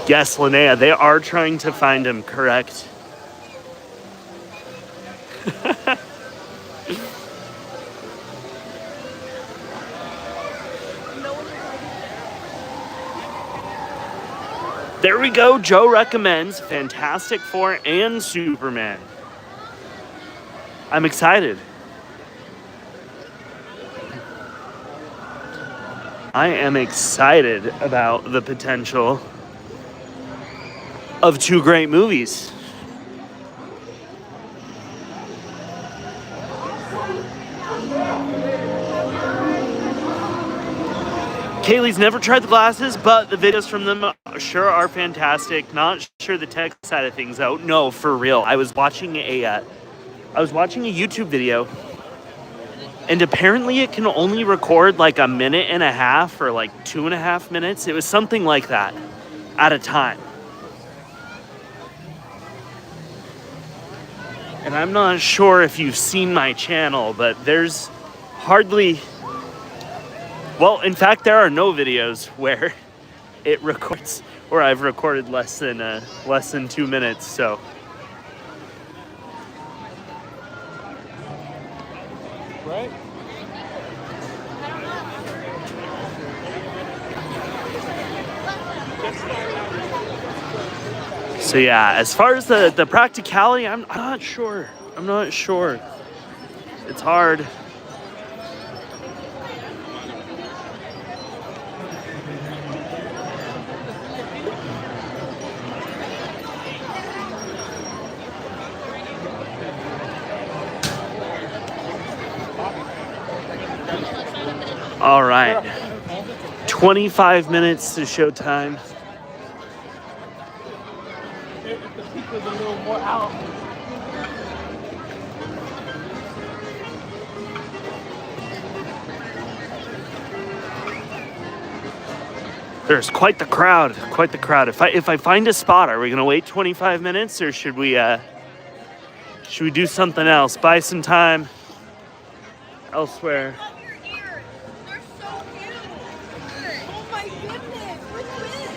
[SPEAKER 2] Yes, Linnea, they are trying to find him, correct? There we go. Joe recommends Fantastic Four and Superman. I'm excited. I am excited about the potential of two great movies. Kaylee's never tried the glasses, but the videos from them sure are fantastic. Not sure the tech side of things though. No, for real. I was watching a YouTube video, and apparently it can only record like a minute and a half or like 2.5 minutes. It was something like that at a time. And I'm not sure if you've seen my channel, but there's hardly, well, in fact, there are no videos where it records, where I've recorded less than 2 minutes, so.
[SPEAKER 4] Right?
[SPEAKER 2] So yeah, as far as the practicality, I'm not sure. I'm not sure. It's hard. All right, 25 minutes to showtime.
[SPEAKER 4] A little more out.
[SPEAKER 2] There's quite the crowd, quite the crowd. If I find a spot, are we gonna wait 25 minutes or should we do something else? Buy some time elsewhere.
[SPEAKER 3] They're so cute. Oh my goodness. What's this?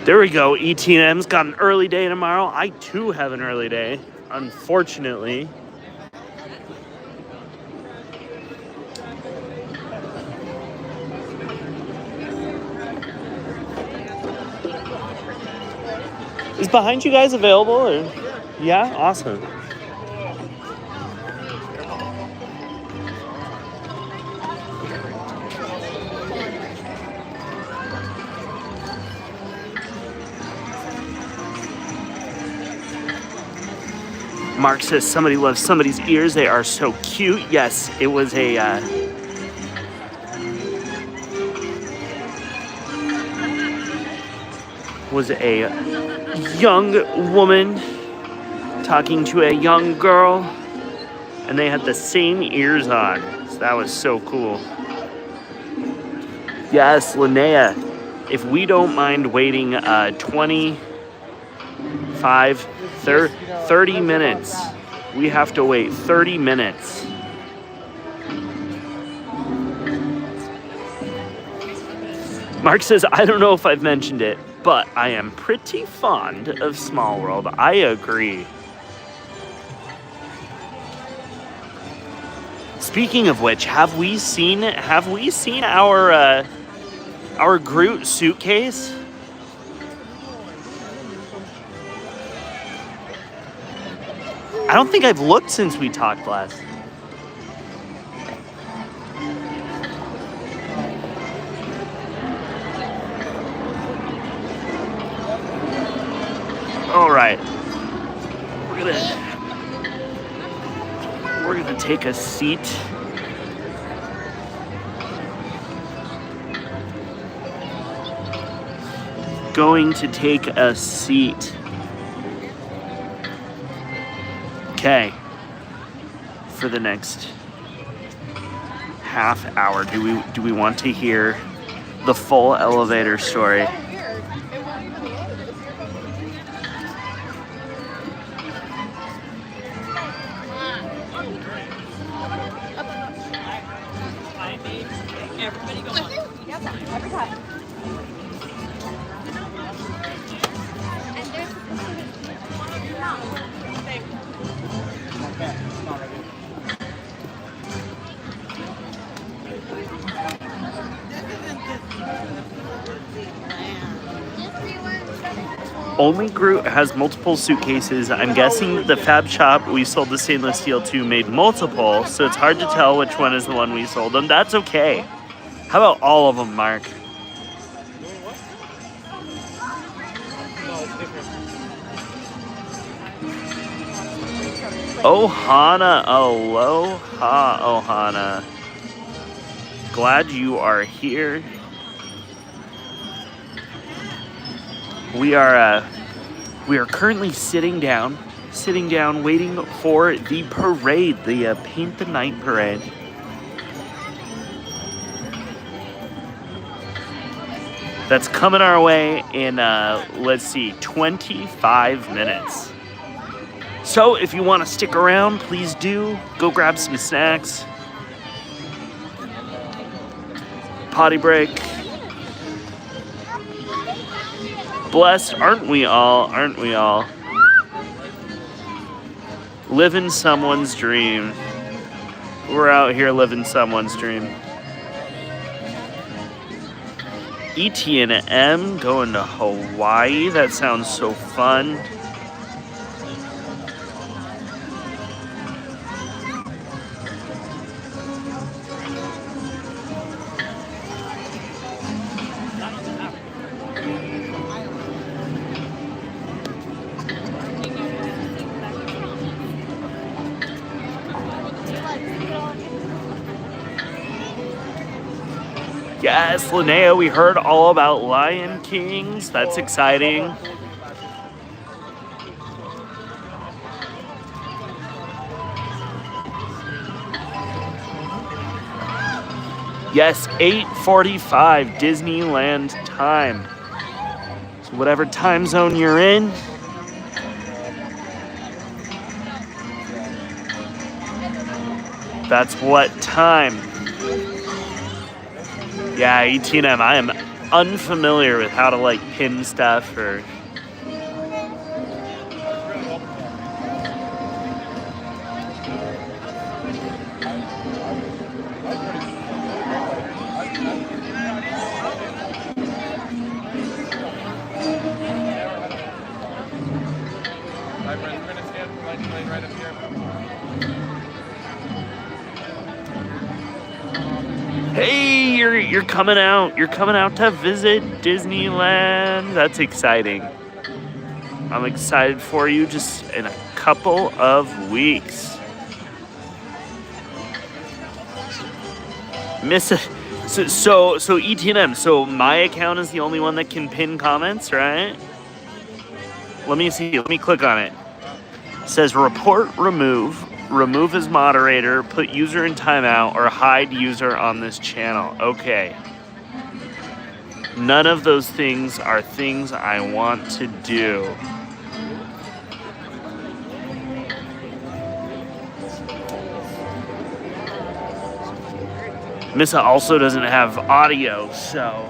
[SPEAKER 2] There we go. ET&M's got an early day tomorrow. I too have an early day, unfortunately. Is behind you guys available? Or? Yeah, awesome. Mark says somebody loves somebody's ears. They are so cute. Yes, it was a young woman talking to a young girl, and they had the same ears on. So that was so cool. Yes, Linnea, if we don't mind waiting 30 minutes. We have to wait 30 minutes. Mark says, I don't know if I've mentioned it, but I am pretty fond of Small World. I agree. Speaking of which, have we seen our Groot suitcase? I don't think I've looked since we talked last. All right, we're gonna take a seat. Going to take a seat. Okay. For the next half hour, do we want to hear the full elevator story?
[SPEAKER 3] Everybody go on. Every time.
[SPEAKER 2] Only Groot has multiple suitcases. I'm guessing that the fab shop we sold the stainless steel to made multiple, so it's hard to tell which one is the one we sold them. That's okay. How about all of them, Mark? Ohana, aloha, Ohana. Glad you are here. We are currently sitting down, waiting for the parade, the Paint the Night parade. That's coming our way in, let's see, 25 minutes. So if you want to stick around, please do. Go grab some snacks. Potty break. Blessed, aren't we all? Aren't we all? Living someone's dream. We're out here living someone's dream. ET&M going to Hawaii. That sounds so fun. Yes, Linnea, we heard all about Lion Kings. That's exciting. Yes, 8:45 Disneyland time. So whatever time zone you're in, that's what time. Yeah, ET&M, I am unfamiliar with how to like pin stuff or... Hey, you're coming out. You're coming out to visit Disneyland. That's exciting. I'm excited for you just in a couple of weeks. So ET&M, so my account is the only one that can pin comments, right? Let me see. Let me click on it. It says report remove. Remove as moderator, put user in timeout, or hide user on this channel. Okay. None of those things are things I want to do. Missa also doesn't have audio, so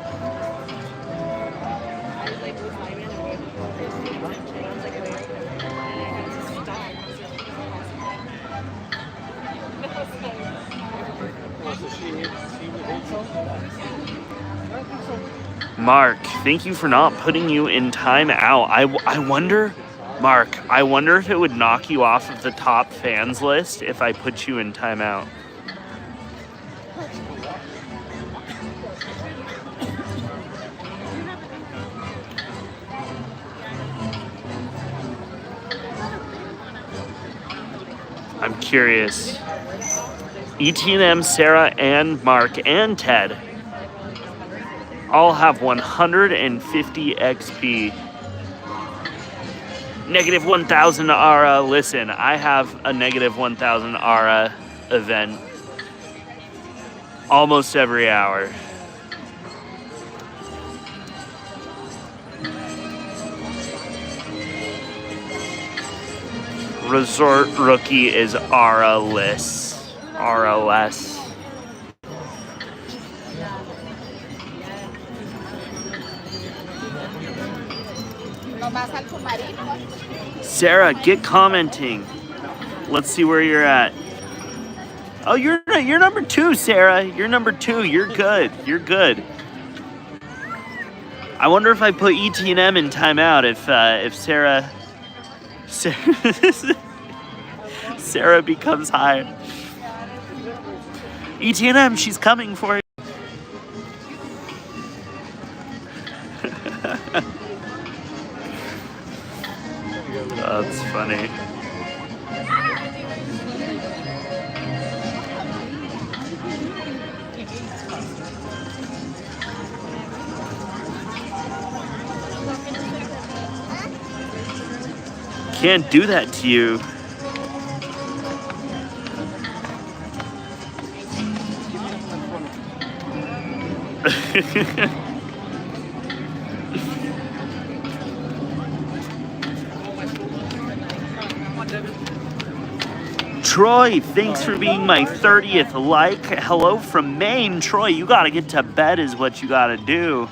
[SPEAKER 2] Mark, thank you for not putting you in timeout. I wonder, Mark, I wonder if it would knock you off of the top fans list if I put you in timeout. I'm curious. ET&M, Sarah, and Mark, and Ted all have 150 XP. Negative 1,000 ARA. Listen, I have a negative 1,000 ARA event almost every hour. Resort rookie is ARA-less. ARA-less. Sarah, get commenting. Let's see where you're at. Oh, you're number 2, Sarah. You're number 2. You're good. You're good. I wonder if I put ET&M in timeout if Sarah becomes high. ET&M, she's coming for you. That's funny. Can't do that to you. Troy, thanks for being my 30th like. Hello from Maine. Troy, you gotta get to bed is what you gotta do.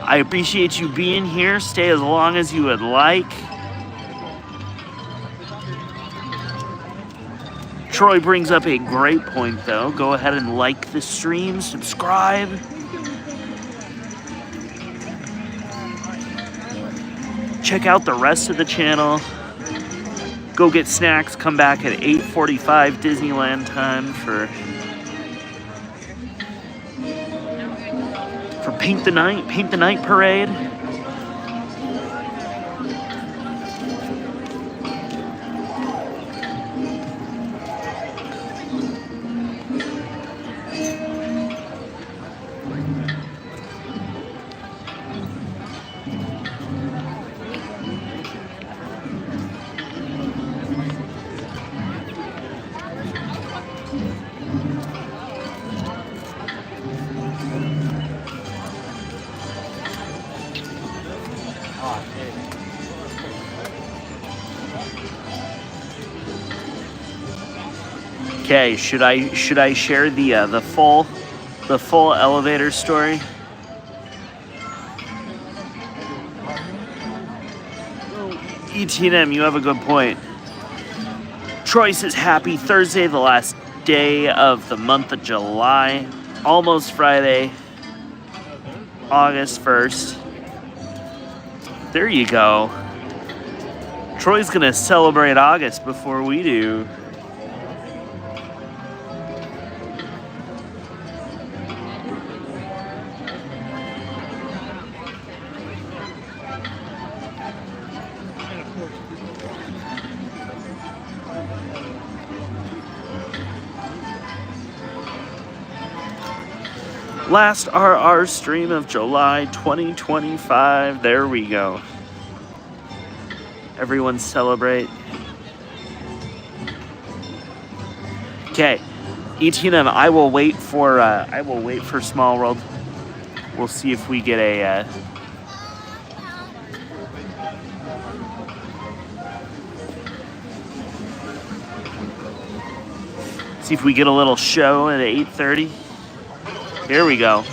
[SPEAKER 2] I appreciate you being here. Stay as long as you would like. Troy brings up a great point, though. Go ahead and like the stream, subscribe. Check out the rest of the channel. Go get snacks. Come back at 8:45 Disneyland time for Paint the Night parade. Okay, should I share the full elevator story? ET&M, you have a good point. Troy says happy Thursday, the last day of the month of July, almost Friday, August 1st. There you go. Troy's gonna celebrate August before we do. Last RR stream of July 2025. There we go. Everyone celebrate. Okay, ET&M, I will wait for Small World. We'll see if we get a see if we get a little show at 8:30. Here we go.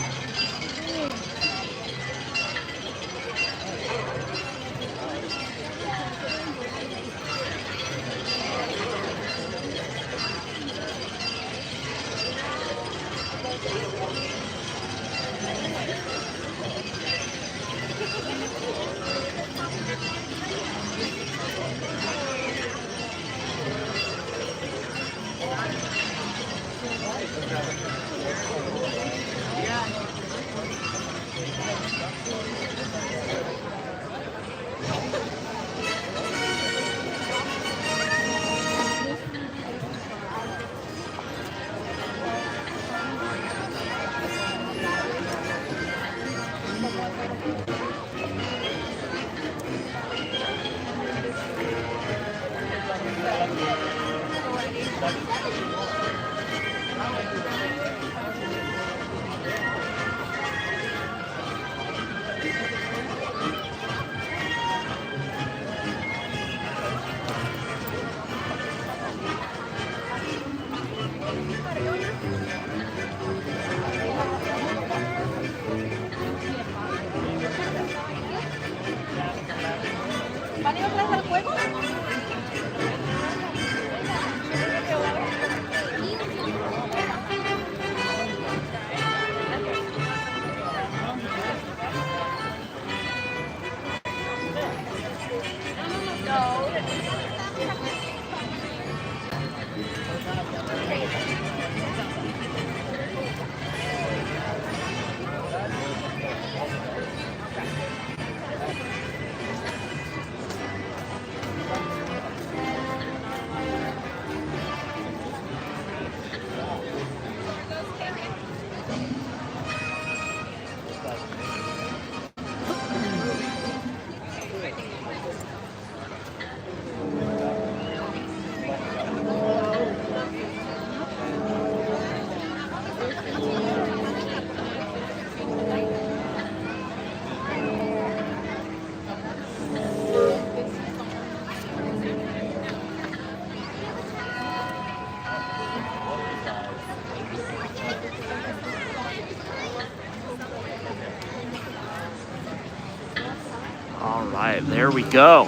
[SPEAKER 2] right, there we go.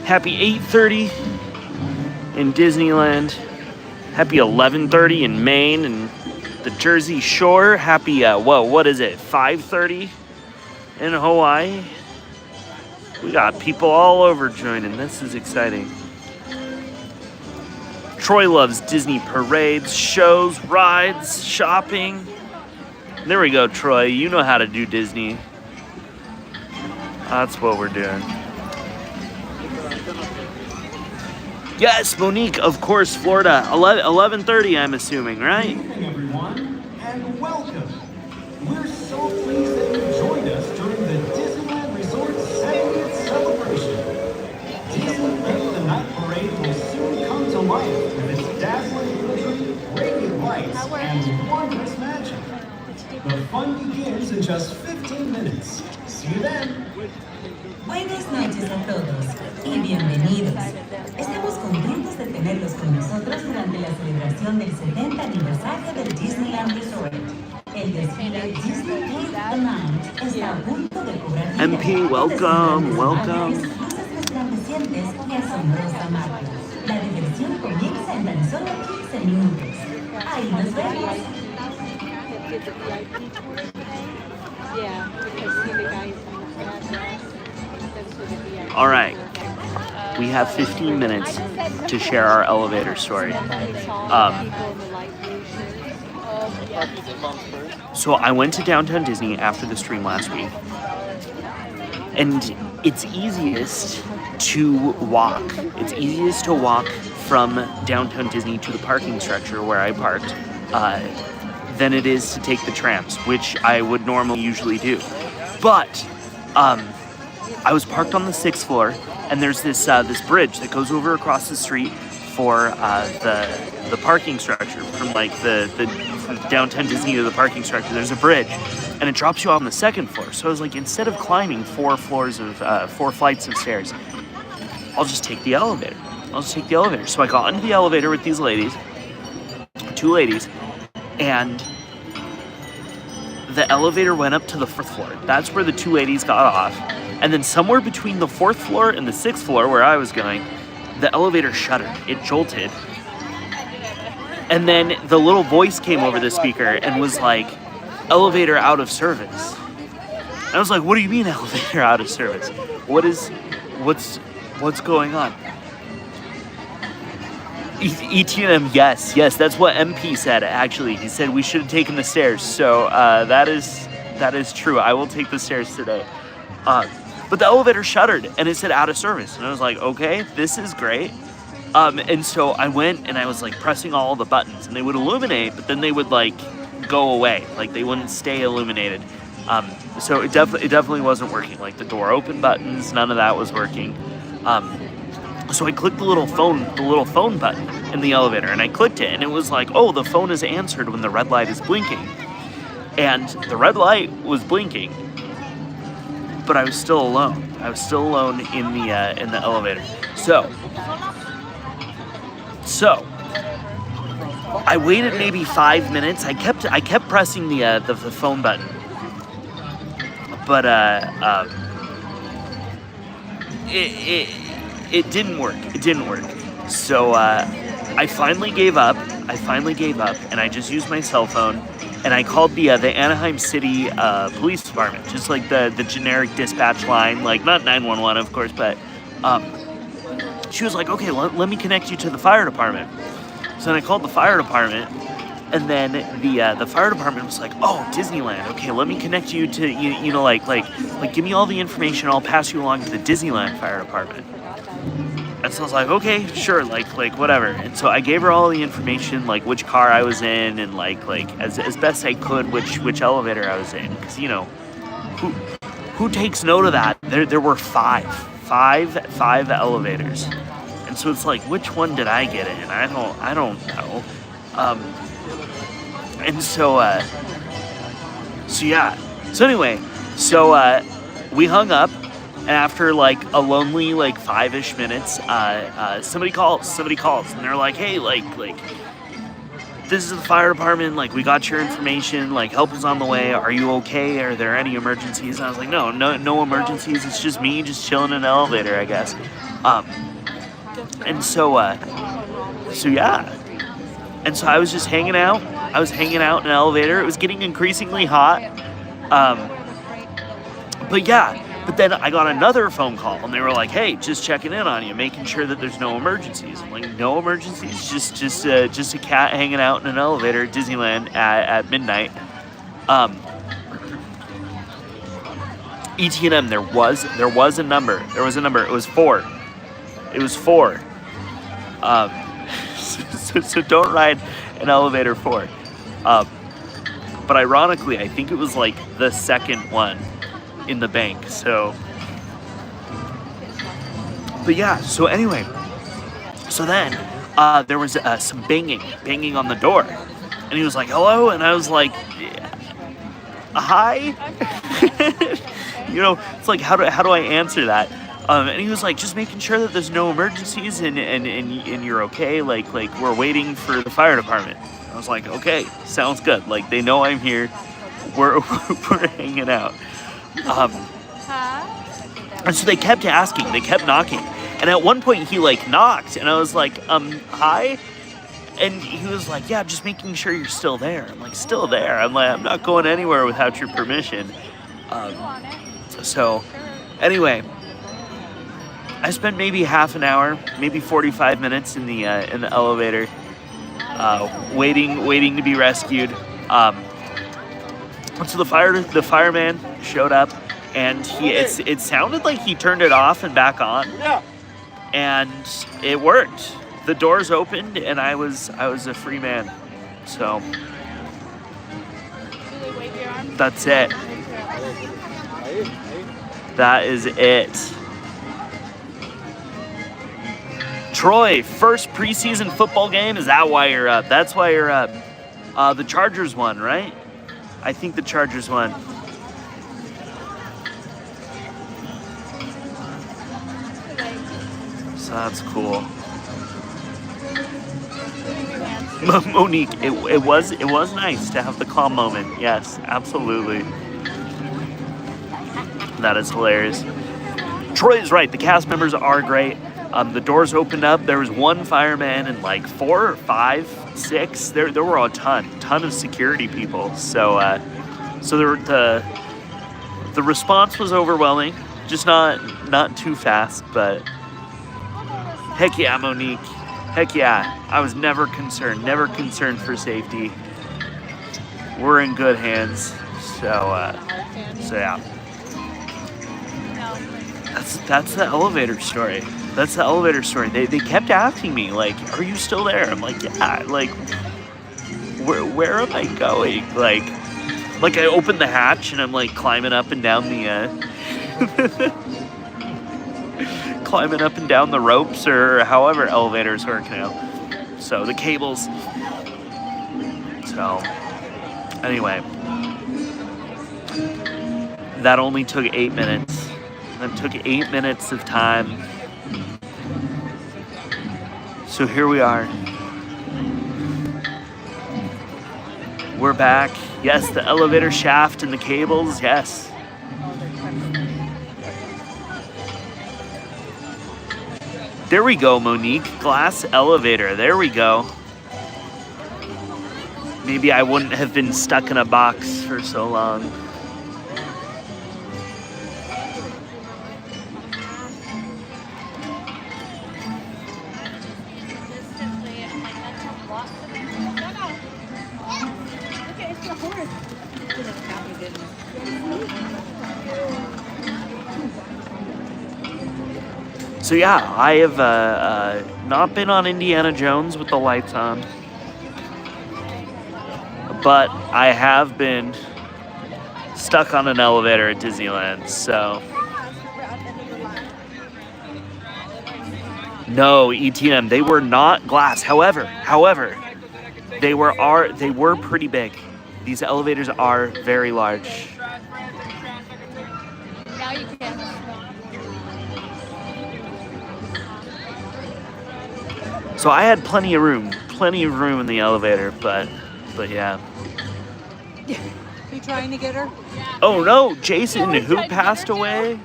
[SPEAKER 2] Happy 8:30 in Disneyland. Happy 11:30 in Maine and the Jersey Shore. Happy, what is it, 5:30 in Hawaii? We got people all over joining. This is exciting. Troy loves Disney parades, shows, rides, shopping. There we go, Troy. You know how to do Disney. That's what we're doing. Yes, Monique, of course, Florida. 11:30, I'm assuming, right?
[SPEAKER 10] Good evening, everyone, and welcome. We're so pleased that you joined us during the Disneyland Resort 70th celebration. Disneyland the Night Parade will soon come to life with its dazzling imagery, radiant lights, and wondrous magic. The fun begins in just 15 minutes. See you then.
[SPEAKER 11] Buenas noches a todos y bienvenidos. Estamos contentos de tenerlos con nosotros durante la celebración del 70 aniversario del Disneyland Resort. El desfile Disneyland the Night está a punto de cobrar vida.
[SPEAKER 2] MP, welcome, welcome.
[SPEAKER 11] Luces resplandecientes y asombrosa magia. La diversión comienza en tan solo 15 minutos. Ahí nos vemos.
[SPEAKER 3] Yeah, because see the guys
[SPEAKER 2] All right. We have 15 minutes to share our elevator story. So I went to Downtown Disney after the stream last week. And it's easiest to walk. It's easiest to walk from Downtown Disney to the parking structure where I parked than it is to take the trams, which I would normally usually do. But I was parked on the 6th floor, and there's this bridge that goes over across the street for the parking structure from like from Downtown Disney to the parking structure. There's a bridge, and it drops you off on the 2nd floor. So I was like, instead of climbing 4 flights of stairs, I'll just take the elevator. So I got into the elevator with these ladies, 2 ladies, and the elevator went up to the 4th floor. That's where the 2 ladies got off. And then somewhere between the 4th floor and the 6th floor where I was going, the elevator shuddered. It jolted. And then the little voice came over the speaker and was like, elevator out of service. And I was like, what do you mean elevator out of service? What's going on? ETM, yes, that's what MP said, actually. He said we should have taken the stairs. So that is true. I will take the stairs today. But the elevator shuttered and it said out of service. And I was like, okay, this is great. And so I went and I was like pressing all the buttons and they would illuminate, but then they would like go away. Like they wouldn't stay illuminated. So it definitely wasn't working. Like the door open buttons, none of that was working. So I clicked the little phone button in the elevator and I clicked it and it was like, oh, the phone is answered when the red light is blinking. And the red light was blinking, but I was still alone. I was still alone in the elevator. So I waited maybe 5 minutes. I kept pressing the phone button, but it didn't work. So I finally gave up. And I just used my cell phone and I called the Anaheim City Police Department, just like the generic dispatch line, like not 911 of course, but she was like, okay, let me connect you to the fire department. So then I called the fire department, and then the fire department was like, oh, Disneyland, okay, let me connect you to you know like give me all the information, I'll pass you along to the Disneyland fire department. And so I was like, okay, sure, like whatever. And so I gave her all the information, like which car I was in, and like as best I could which elevator I was in, because you know who takes note of that? There were five elevators, and so it's like, which one did I get in? I don't know. And so yeah. So anyway, we hung up. And after like a lonely 5-ish minutes, somebody calls and they're like, hey, like this is the fire department. Like, we got your information. Like, help is on the way. Are you okay? Are there any emergencies? And I was like, no emergencies. It's just me just chilling in an elevator, I guess. And so yeah. And so I was just hanging out. I was hanging out in an elevator. It was getting increasingly hot. But then I got another phone call, and they were like, "Hey, just checking in on you, making sure that there's no emergencies." I'm like, "No emergencies, just a cat hanging out in an elevator at Disneyland at midnight." ET&M, there was a number. There was a number. It was 4. It was 4. So don't ride an elevator 4. But ironically, I think it was like the second one in the bank. So, but yeah. So anyway, so then there was some banging on the door, and he was like, "Hello," and I was like, "Hi." It's like, how do I answer that? And he was like, just making sure that there's no emergencies and you're okay. Like we're waiting for the fire department. I was like, okay, sounds good. Like, they know I'm here. We're hanging out. And so they kept asking. They kept knocking. And at one point he like knocked, and I was like, hi. And he was like, yeah, just making sure you're still there. I'm like, still there? I'm like, I'm not going anywhere without your permission. So anyway, I spent maybe half an hour, maybe 45 minutes in the elevator, waiting to be rescued. So the fireman showed up, and it sounded like he turned it off and back on, and it worked. The doors opened, and I was a free man. So that's it. That is it. Troy, first preseason football game. Is that why you're up? That's why you're up. The Chargers won, right? I think the Chargers won. So that's cool. Monique, it was nice to have the calm moment. Yes, absolutely. That is hilarious. Troy is right. The cast members are great. The doors opened up. There was one fireman and like 4 or 5, 6. There were a ton of security people. So the response was overwhelming. Just not too fast, but heck yeah, Monique. Heck yeah. I was never concerned for safety. We're in good hands. So yeah. That's the elevator story. That's the elevator story. They kept asking me, like, are you still there? I'm like, yeah. Like, where am I going? Like I opened the hatch and I'm like climbing up and down the climbing up and down the ropes or however elevators work now. So the cables. So anyway, that only took 8 minutes. That took 8 minutes of time. So here we are. We're back. Yes, the elevator shaft and the cables. Yes. There we go, Monique. Glass elevator. There we go. Maybe I wouldn't have been stuck in a box for so long. So yeah, I have not been on Indiana Jones with the lights on, but I have been stuck on an elevator at Disneyland. So no, ET&M, they were not glass. However, they were pretty big. These elevators are very large.
[SPEAKER 3] Now you can.
[SPEAKER 2] So I had plenty of room plenty of room in the elevator, but yeah.
[SPEAKER 3] You trying to get her?
[SPEAKER 2] Oh no, Jason, who passed away?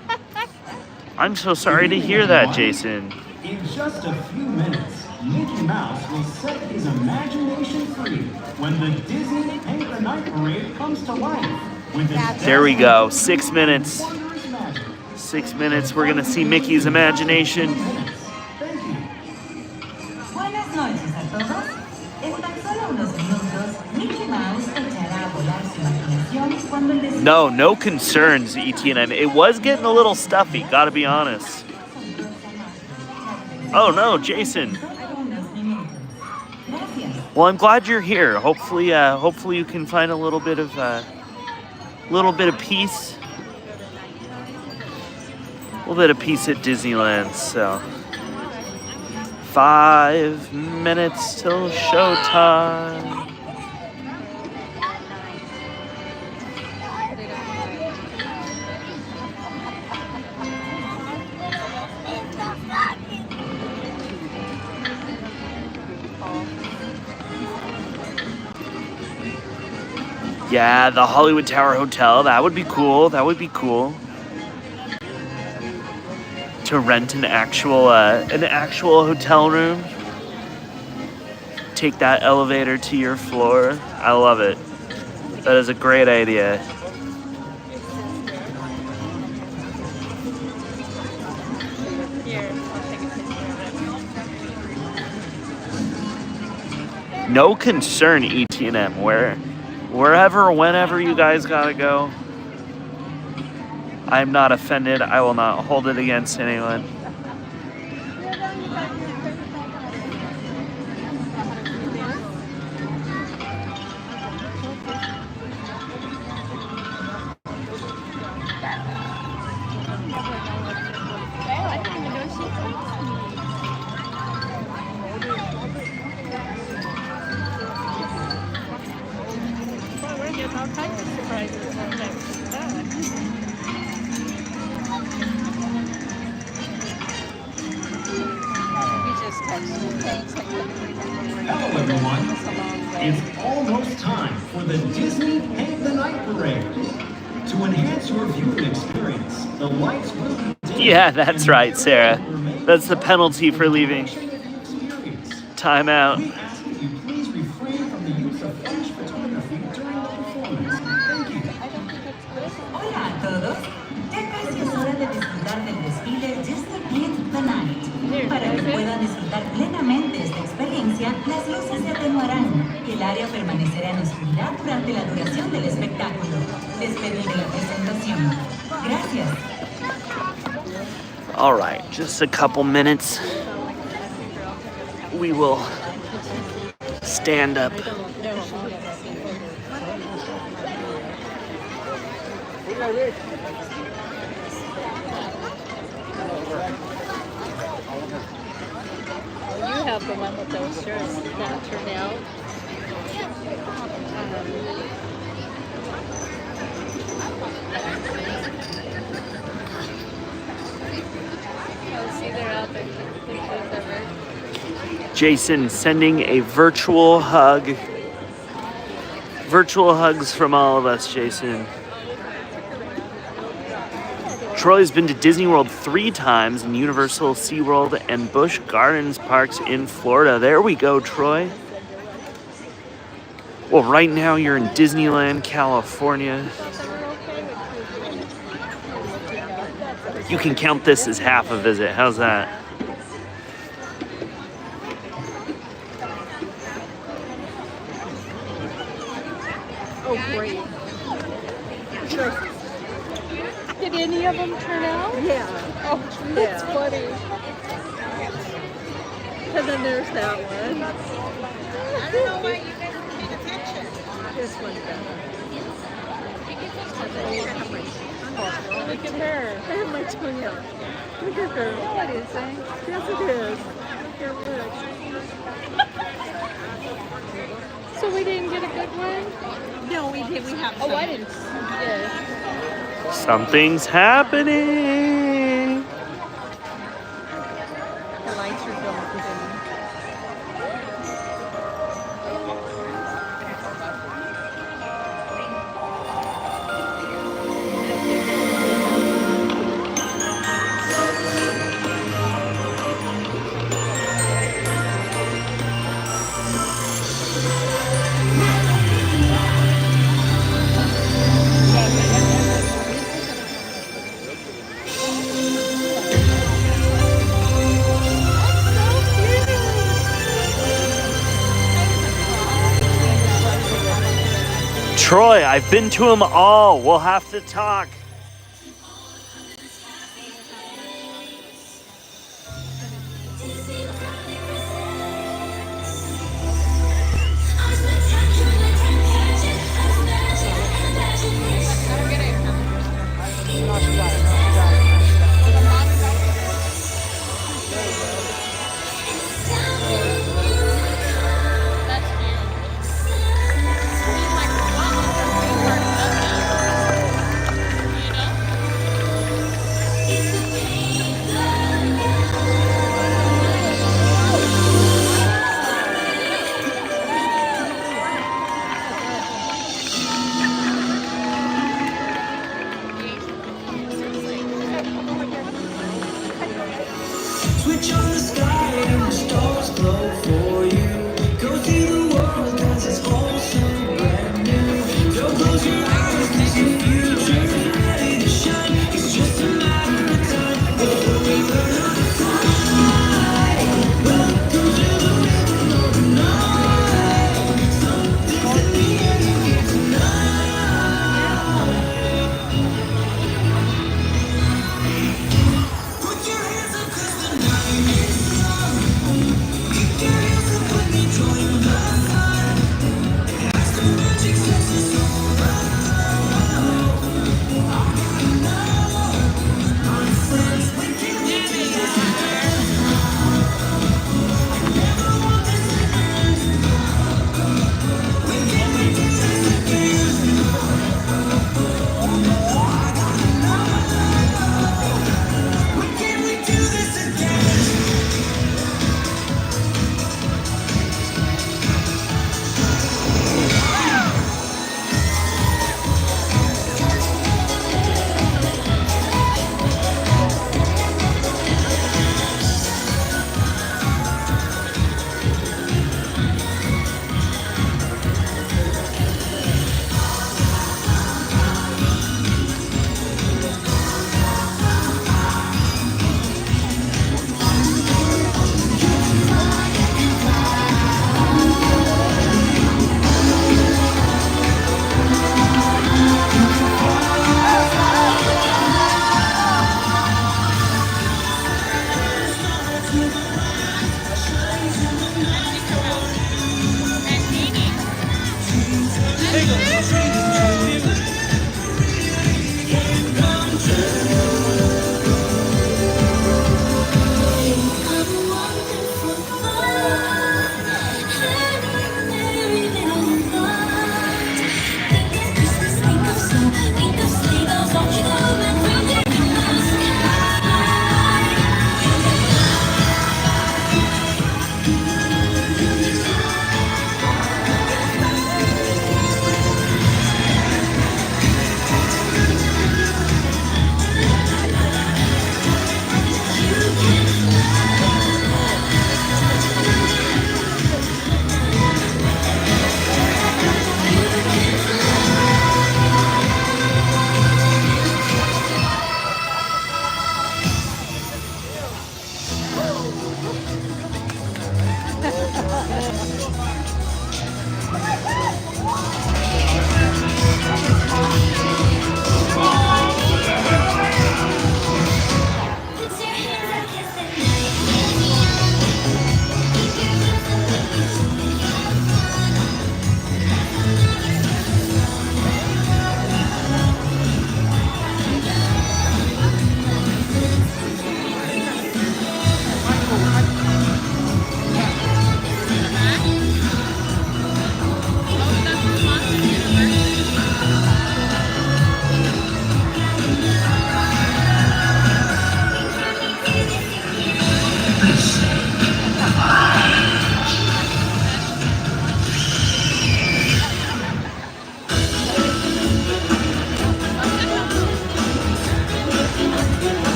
[SPEAKER 2] I'm so sorry to hear that, Jason.
[SPEAKER 10] In just a few minutes, Mickey Mouse will set his imagination free when the Disney Paint the Night Parade comes to life. With its
[SPEAKER 2] There we go, 6 minutes. 6 minutes, we're gonna see Mickey's imagination.
[SPEAKER 11] Buenas noches a todos. En tan solo unos minutos, Mickey Mouse echará a volar su imaginación cuando el destino
[SPEAKER 2] No concerns, ETNM. It was getting a little stuffy, gotta be honest. Oh no, Jason. Well, I'm glad you're here. Hopefully you can find a little bit of peace. A little bit of peace at Disneyland. So 5 minutes till showtime. Yeah, the Hollywood Tower Hotel. That would be cool. That would be cool. To rent an actual hotel room. Take that elevator to your floor. I love it. That is a great idea. No concern, ETNM. Wherever, whenever you guys gotta go, I'm not offended. I will not hold it against anyone.
[SPEAKER 10] Hello, everyone. It's almost time for the Disney Paint the Night Parade. To enhance your viewing experience, the lights will be dim.
[SPEAKER 2] Yeah, that's right, Sarah. That's the penalty for leaving. Time out.
[SPEAKER 10] We ask that you please refrain from the use of flash photography during the performance. Thank you.
[SPEAKER 11] Hola a todos. Ya casi es hora de disfrutar del desfile Disney Paint the Night. Para que puedan disfrutar plenamente esta experiencia, las luces se atenuarán y el área permanecerá en oscuridad durante la duración del espectáculo. Despedida de la presentación. Gracias.
[SPEAKER 2] All right, just a couple minutes. We will stand up.
[SPEAKER 3] You have the one with those shirts that turned out. See, they're out there.
[SPEAKER 2] Jason sending a virtual hug. Virtual hugs from all of us, Jason. Troy's been to Disney World 3 times and Universal, SeaWorld, and Busch Gardens parks in Florida. There we go, Troy. Well, right now you're in Disneyland, California. You can count this as half a visit. How's that?
[SPEAKER 3] Oh, great. Did any of them turn out? Yeah. Oh, that's funny. And then there's that one. I don't know why you guys are paying attention. This one's better. Look at her. I have my tongue out. Look at her. What is it? Yes, it is. Look at her. So we didn't get a good one? No, we did. We have. Oh, I didn't. Yeah.
[SPEAKER 2] Something's happening.
[SPEAKER 3] The lights are going.
[SPEAKER 2] Troy, I've been to them all. We'll have to talk.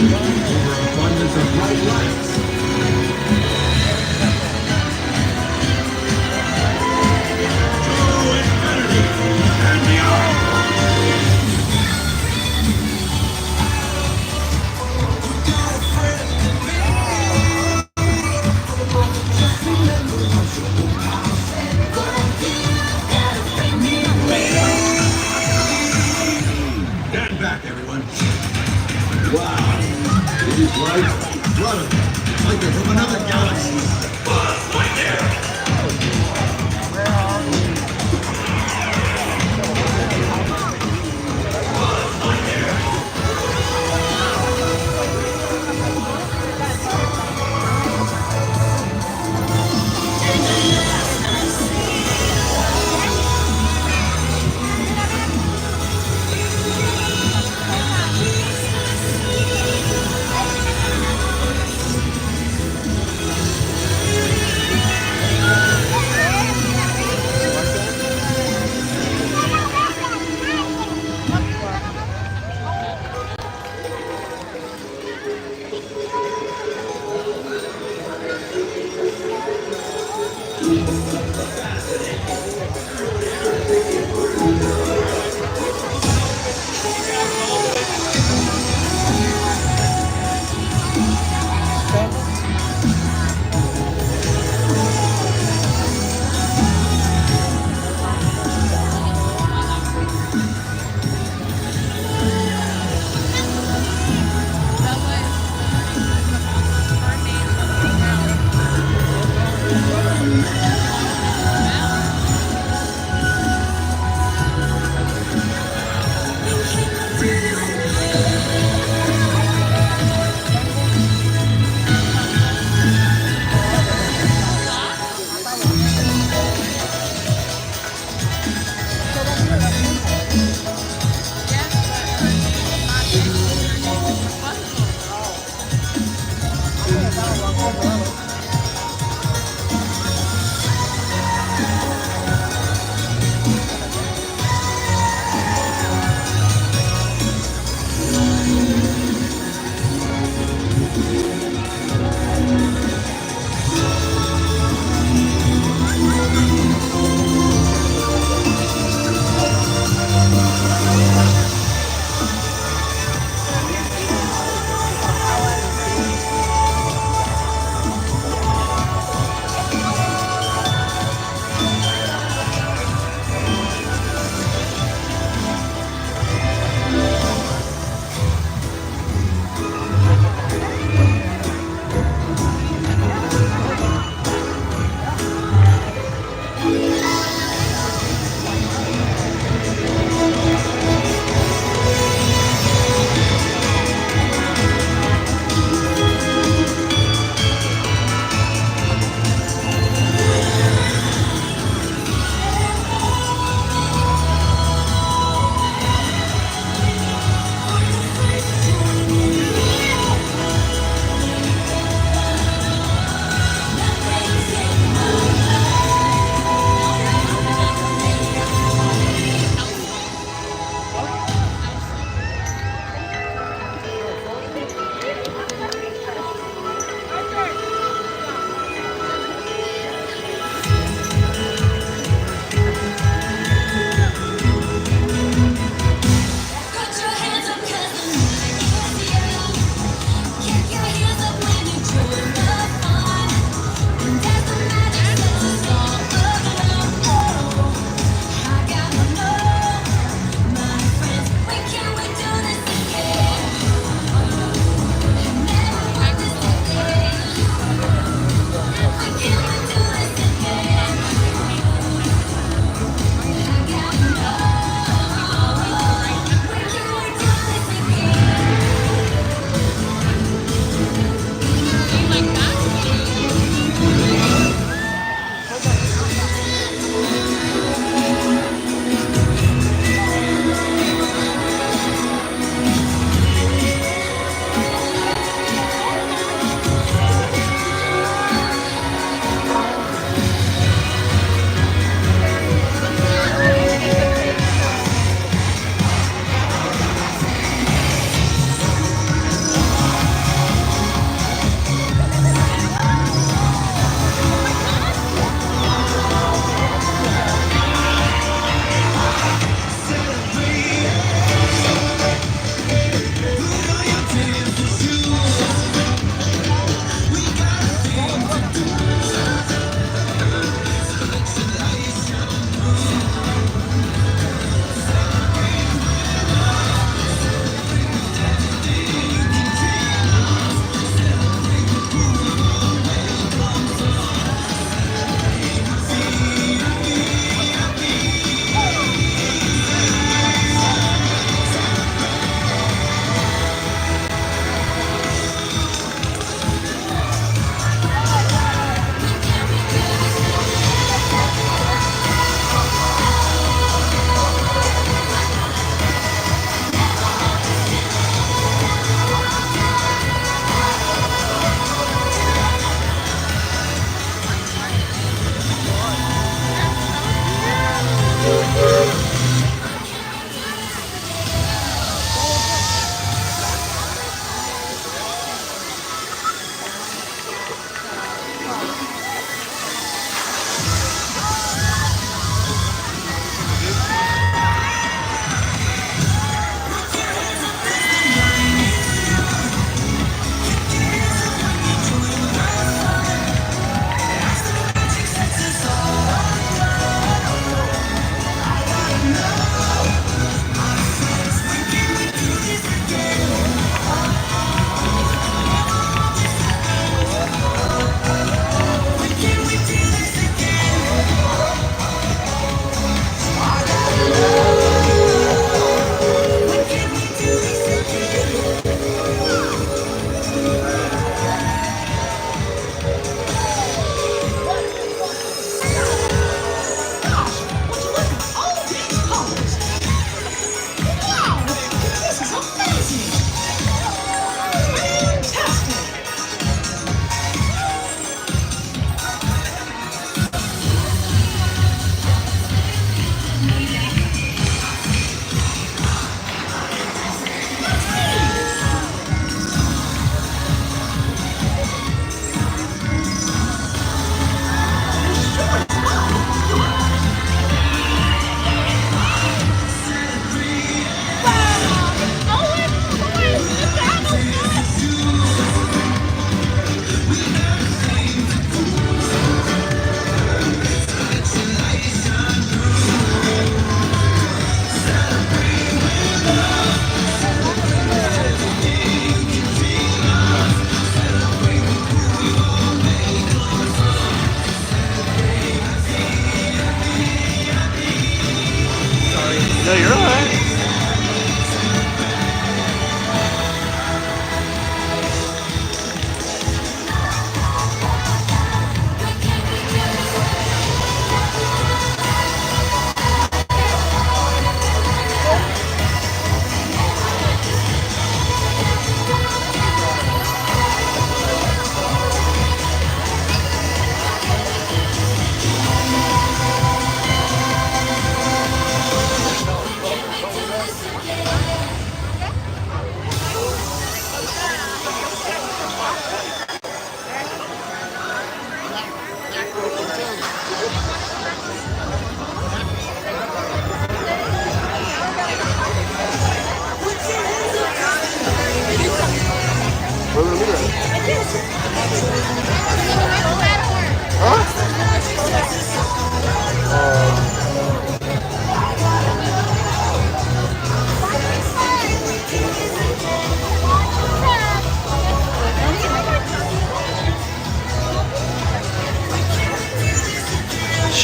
[SPEAKER 10] Overabundance of right? Brother, like they're from another galaxy.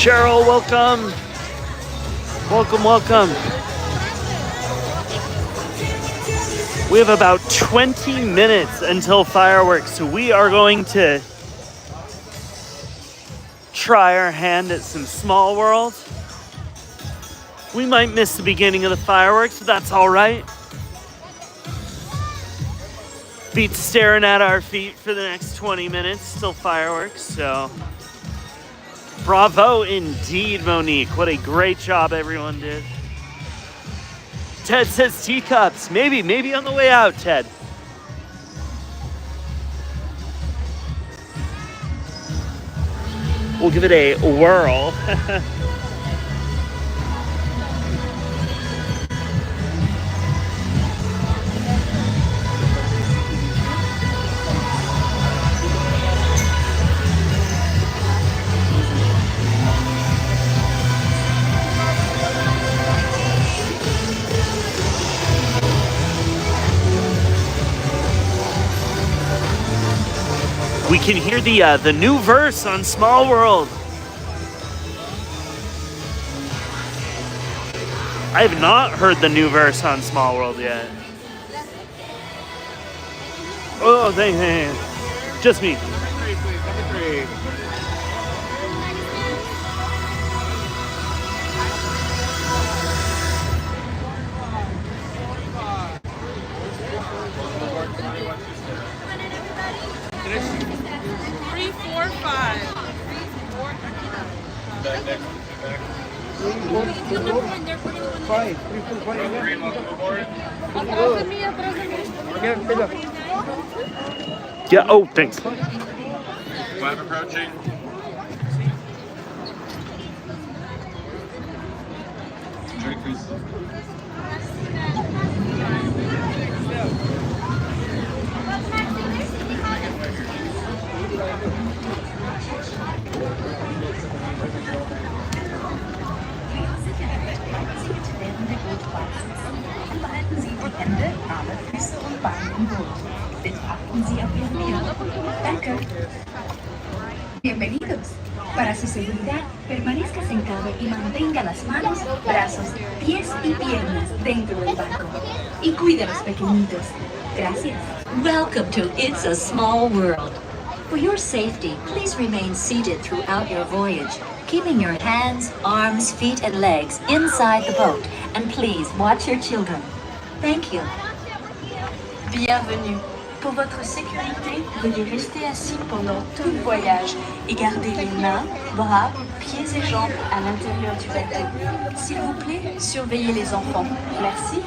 [SPEAKER 2] Cheryl, welcome. Welcome, welcome. We have about 20 minutes until fireworks, so we are going to try our hand at some Small World. We might miss the beginning of the fireworks, but that's all right. Beats staring at our feet for the next 20 minutes, still fireworks, so bravo indeed, Monique. What a great job everyone did. Ted says teacups. Maybe on the way out, Ted. We'll give it a whirl. We can hear the new verse on Small World. I have not heard the new verse on Small World yet. Oh, thank. Just me.
[SPEAKER 4] Number 3, please. Number 3.
[SPEAKER 2] Yeah, oh, thanks.
[SPEAKER 7] 5 approaching.
[SPEAKER 11] Behalten Sie die Hände, Arme, Füße und Beine im Boot. Bitte achten Sie auf Ihren Leben. Danke. Bienvenidos. Para su seguridad, permanezca sentado y mantenga las manos, brazos, pies y piernas dentro del barco. Y cuide a los pequeñitos. Gracias.
[SPEAKER 12] Welcome to It's a Small World. For your safety, please remain seated throughout your voyage, keeping your hands, arms, feet, and legs inside the boat. And please watch your children. Thank you.
[SPEAKER 13] Bienvenue. Pour votre sécurité, veuillez rester assis pendant tout le voyage et garder les mains, bras, pieds et jambes à l'intérieur du bateau. S'il vous plaît, surveillez les enfants. Merci.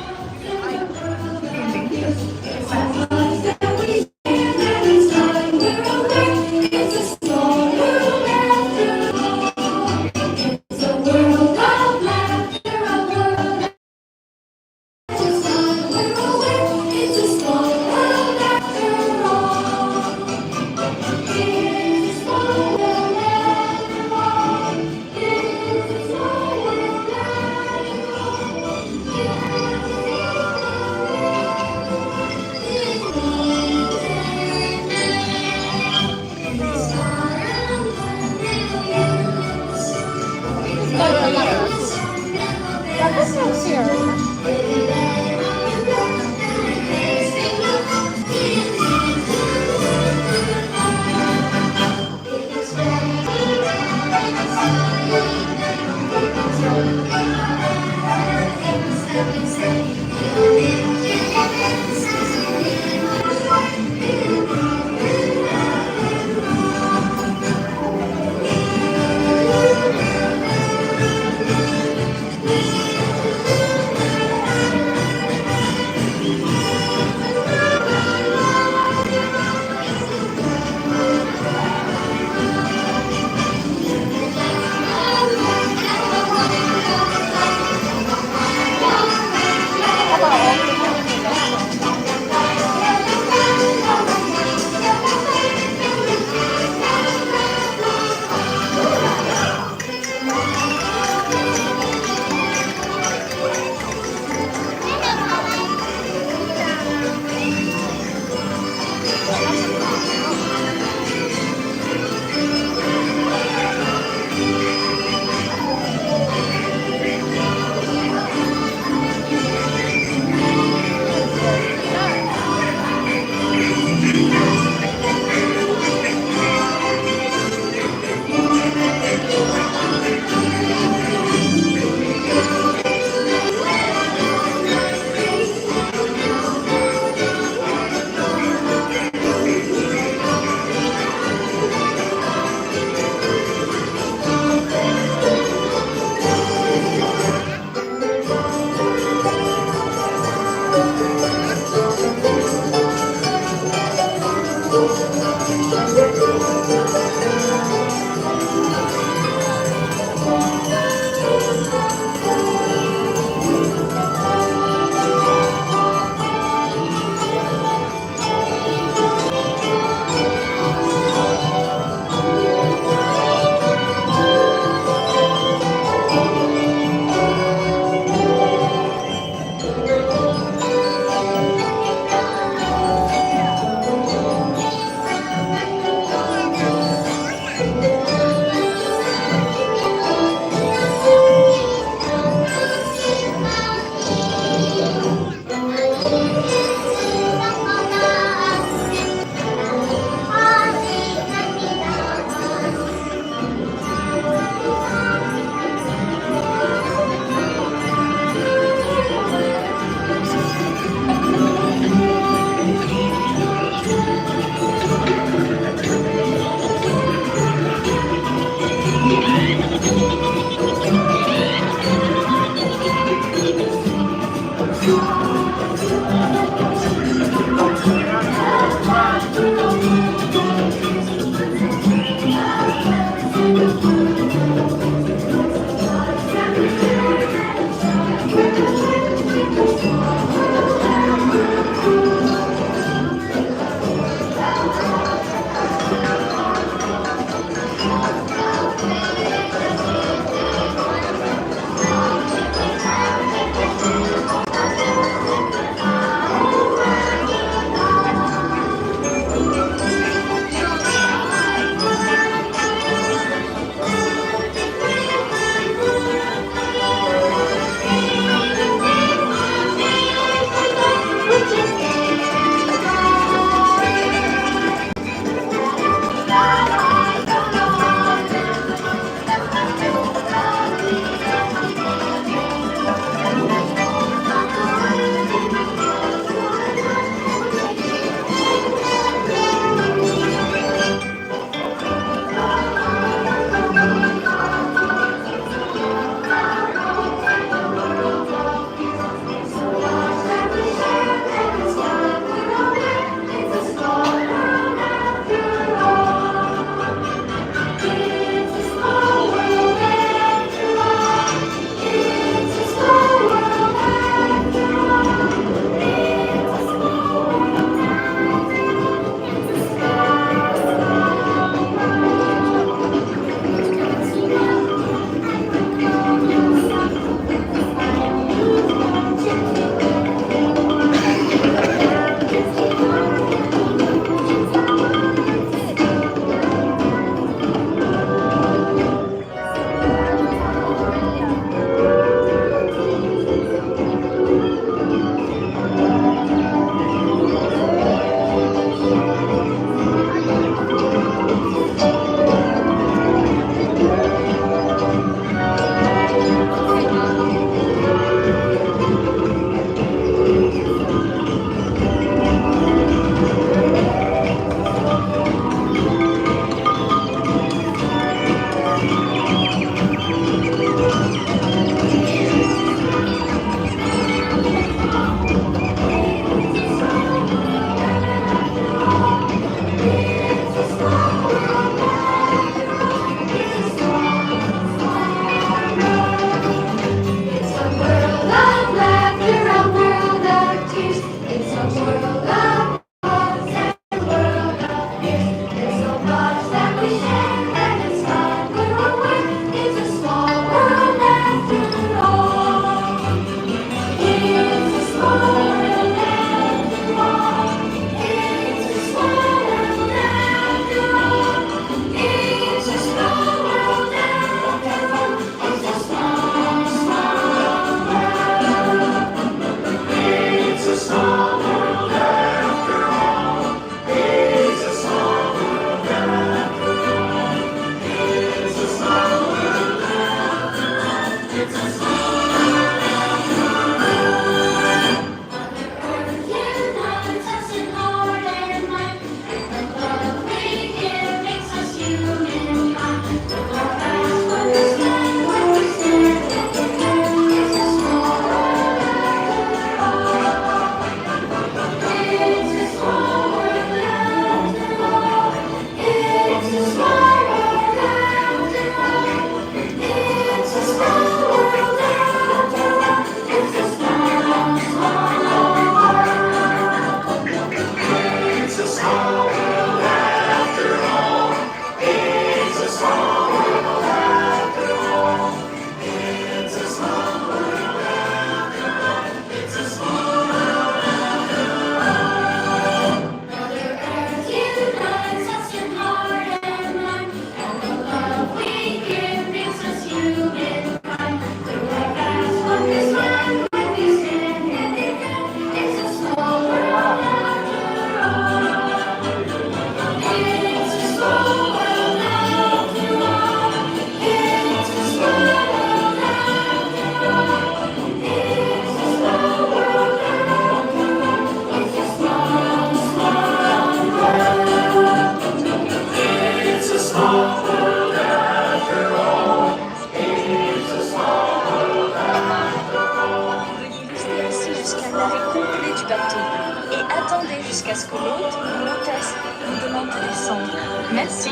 [SPEAKER 13] Merci.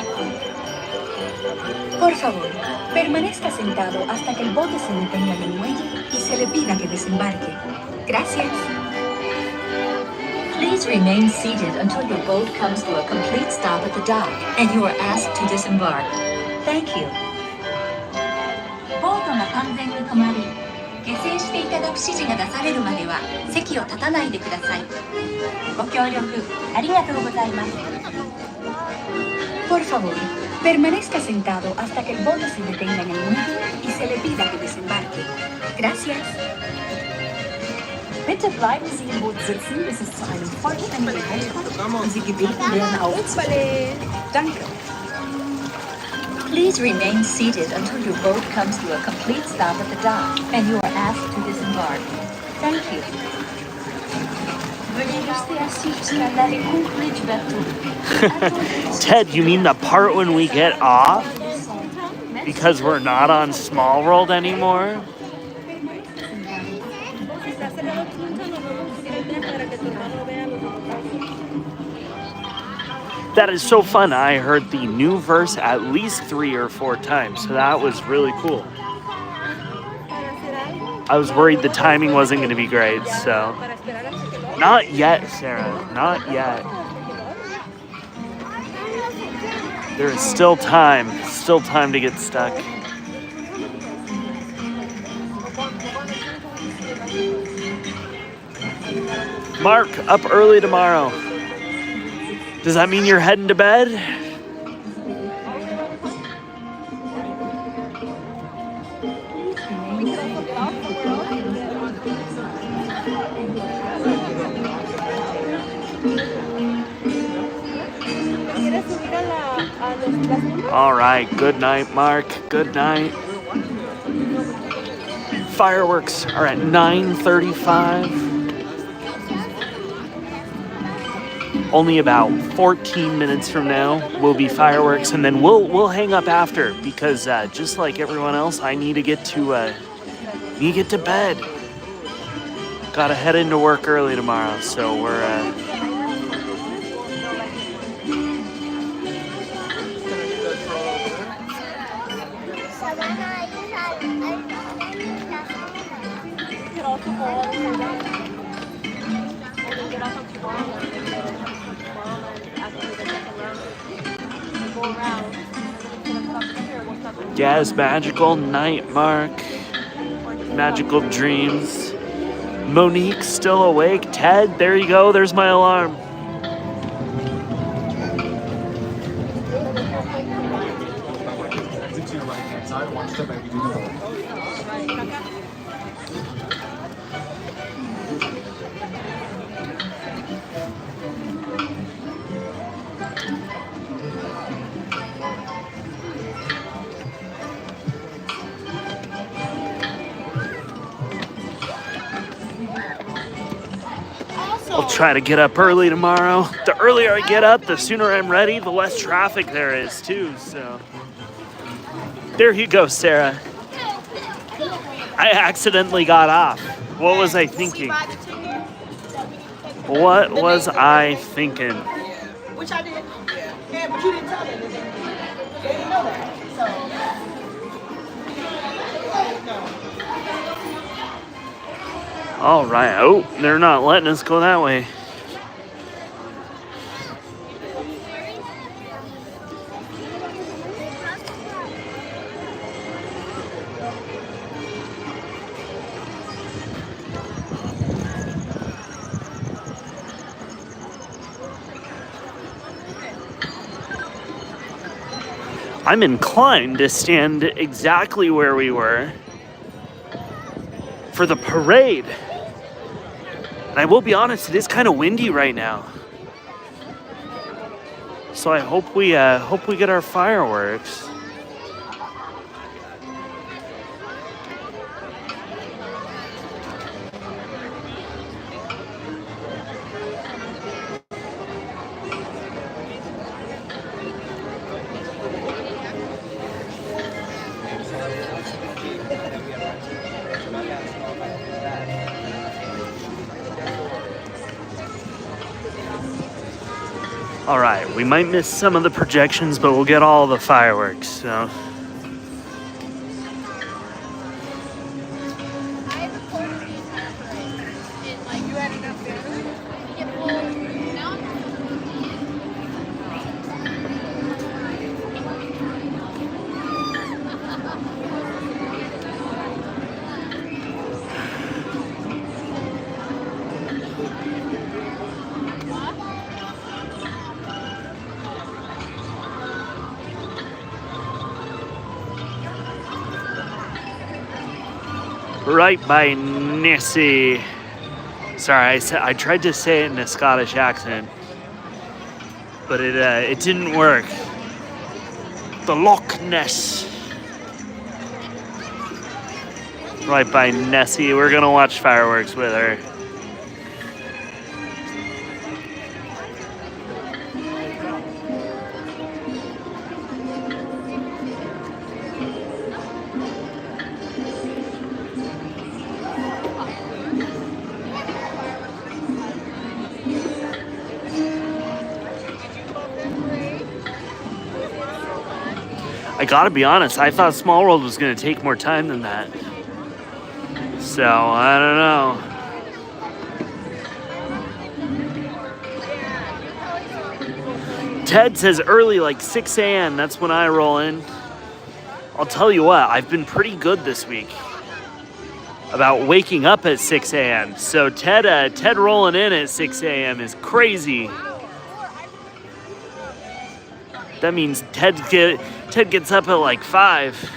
[SPEAKER 13] Por favor, permanezca sentado hasta que el bote se detenga en el muelle y se le pida que desembarque. Gracias.
[SPEAKER 12] Please remain seated until your boat comes to a complete stop at the dock and you are asked to disembark. Thank you.
[SPEAKER 13] ボートが完全に止まり、下船していただく指示が出されるまでは席を立たないでください。ご協力ありがとうございます。Por favor, permanezca sentado hasta que el bote se detenga en el muelle y se le pida que desembarque. Gracias.
[SPEAKER 14] Bitte bleiben Sie im Boot sitzen, bis es zu einem vollständigen Halt kommt und Sie gebeten werden aufzustehen. Danke.
[SPEAKER 12] Please remain seated until your boat comes to a complete stop at the dock and you are asked to disembark. Thank you.
[SPEAKER 13] Veuillez rester assis jusqu'à l'arrêt complet du bateau.
[SPEAKER 2] Ted, you mean the part when we get off? Because we're not on Small World anymore? That is so fun. I heard the new verse at least 3 or 4 times, so that was really cool. I was worried the timing wasn't going to be great, so... Not yet, Sarah. Not yet. There is still time. Still time to get stuck. Mark, up early tomorrow. Does that mean you're heading to bed? All right, good night, Mark. Good night. Fireworks are at 9:35. Only about 14 minutes from now will be fireworks, and then we'll hang up after because just like everyone else, I need to get to bed. Gotta head into work early tomorrow, so we're Yes, magical night, Mark. Magical dreams. Monique still awake. Ted, there you go. There's my alarm. I'll try to get up early tomorrow. The earlier I get up, the sooner I'm ready, the less traffic there is too, so. There you go, Sarah. I accidentally got off. What was I thinking? What was I thinking?
[SPEAKER 15] Which I did. Yeah, but you didn't tell me. They didn't know that.
[SPEAKER 2] All right. Oh, they're not letting us go that way. I'm inclined to stand exactly where we were for the parade. And I will be honest, it is kind of windy right now. So I hope we get our fireworks. All right, we might miss some of the projections, but we'll get all the fireworks. So. Right by Nessie. Sorry, I tried to say it in a Scottish accent, but it didn't work. The Loch Ness. Right by Nessie. We're gonna watch fireworks with her. I gotta be honest, I thought Small World was gonna take more time than that. So, I don't know. Ted says early, like 6 a.m. That's when I roll in. I'll tell you what, I've been pretty good this week about waking up at 6 a.m. So Ted rolling in at 6 a.m. is crazy. That means Ted gets up at like 5.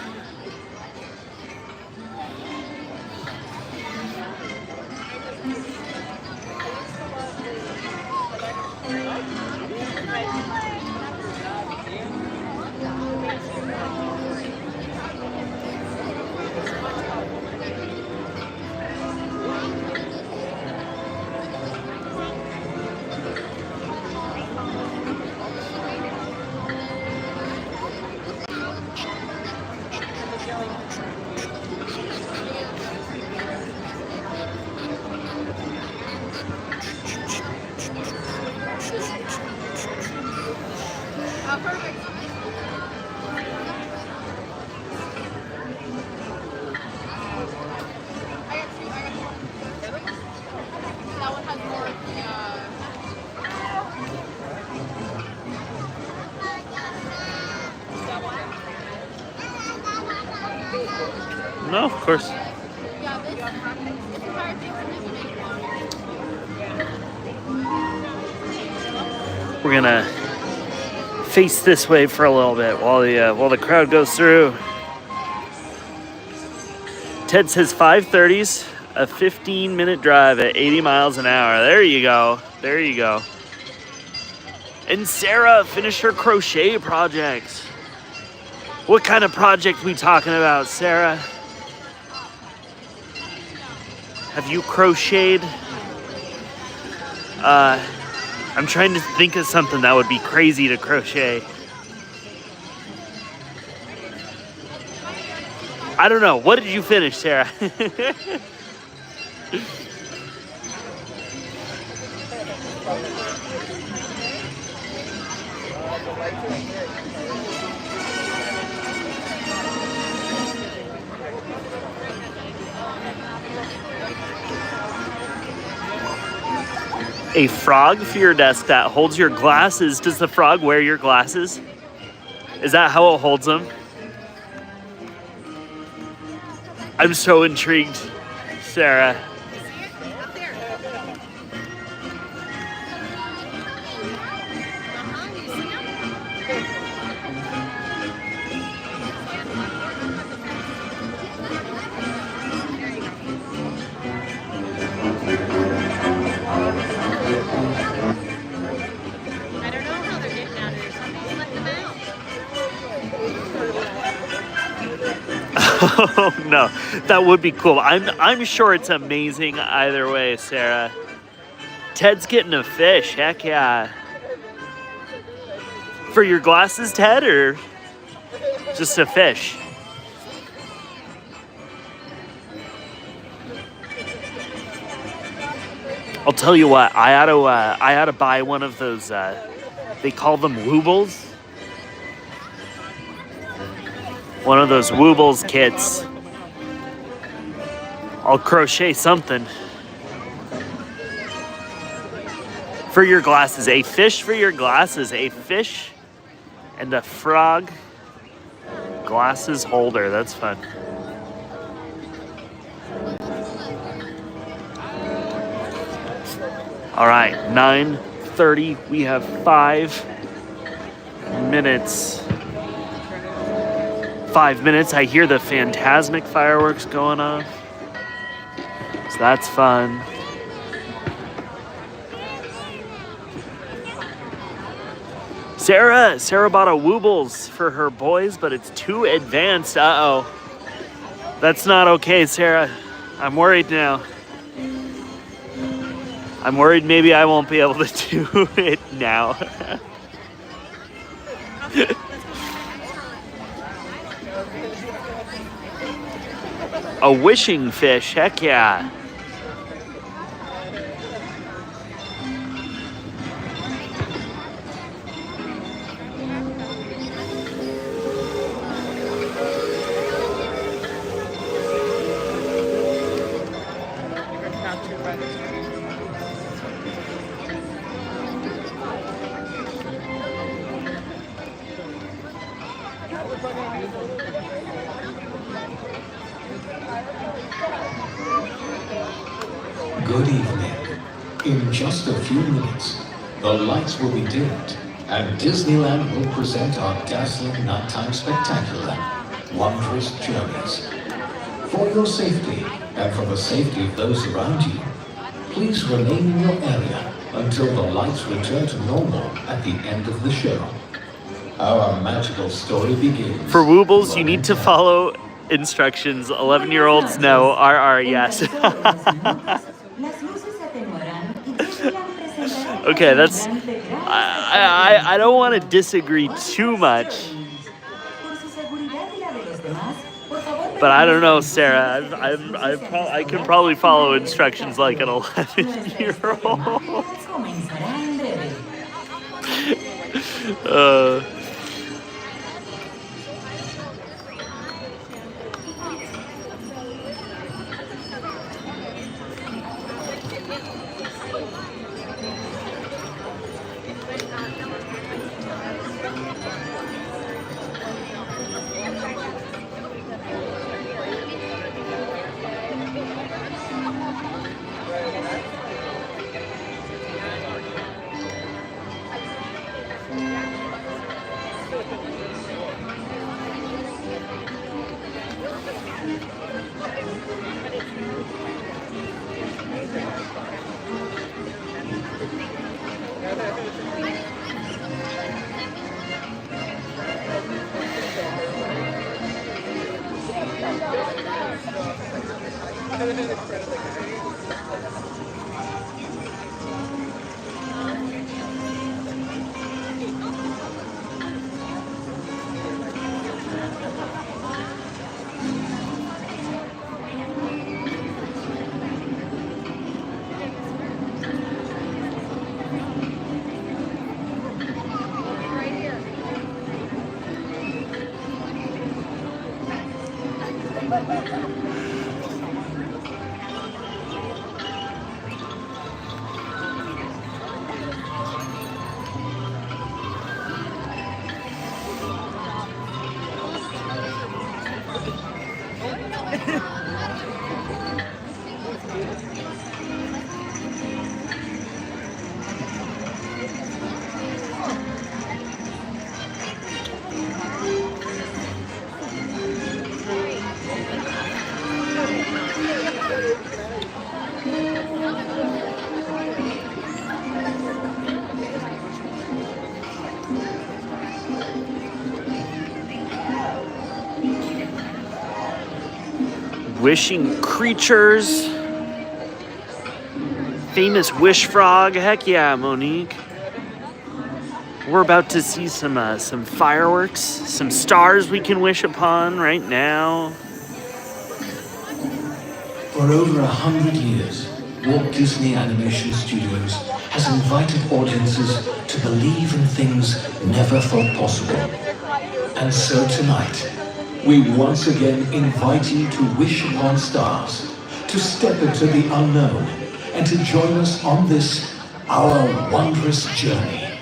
[SPEAKER 2] No, of course. We're gonna face this way for a little bit while the crowd goes through. Ted says 5:30's a 15-minute drive at 80 miles an hour. There you go. There you go. And Sarah finished her crochet project. What kind of project we talking about, Sarah? Have you crocheted? I'm trying to think of something that would be crazy to crochet. I don't know. What did you finish, Sarah? A frog for your desk that holds your glasses. Does the frog wear your glasses? Is that how it holds them? I'm so intrigued, Sarah. Oh no, that would be cool. I'm sure it's amazing either way, Sarah. Ted's getting a fish, heck yeah. For your glasses, Ted, or just a fish? I'll tell you what, I ought to buy one of those They call them woobles. One of those woobles kits. I'll crochet something. For your glasses, a fish for your glasses, a fish and a frog glasses holder. That's fun. All right, 9:30. We have 5 minutes. 5 minutes. I hear the phantasmic fireworks going off. So that's fun. Sarah bought a Woobles for her boys, but it's too advanced. Uh-oh. That's not okay, Sarah. I'm worried now. I'm worried maybe I won't be able to do it now. A wishing fish, heck yeah.
[SPEAKER 10] Good evening. In just a few minutes, the lights will be dimmed and Disneyland will present our dazzling nighttime spectacular, Wondrous Journeys. For your safety and for the safety of those around you, please remain in your area until the lights return to normal at the end of the show. Our magical story begins.
[SPEAKER 2] For Woobles, you need to follow instructions. 11-year-olds know. RR, yes. Okay, that's... I don't want to disagree too much. But I don't know, Sarah. I can probably follow instructions like an 11-year-old. Wishing creatures. Famous wish frog. Heck yeah, Monique. We're about to see some fireworks, some stars we can wish upon right now.
[SPEAKER 10] For over 100 years, Walt Disney Animation Studios has
[SPEAKER 9] has invited audiences to believe in things never thought possible. And so tonight, we once again invite you to wish upon stars, to step into the unknown, and to join us on this, our wondrous journey.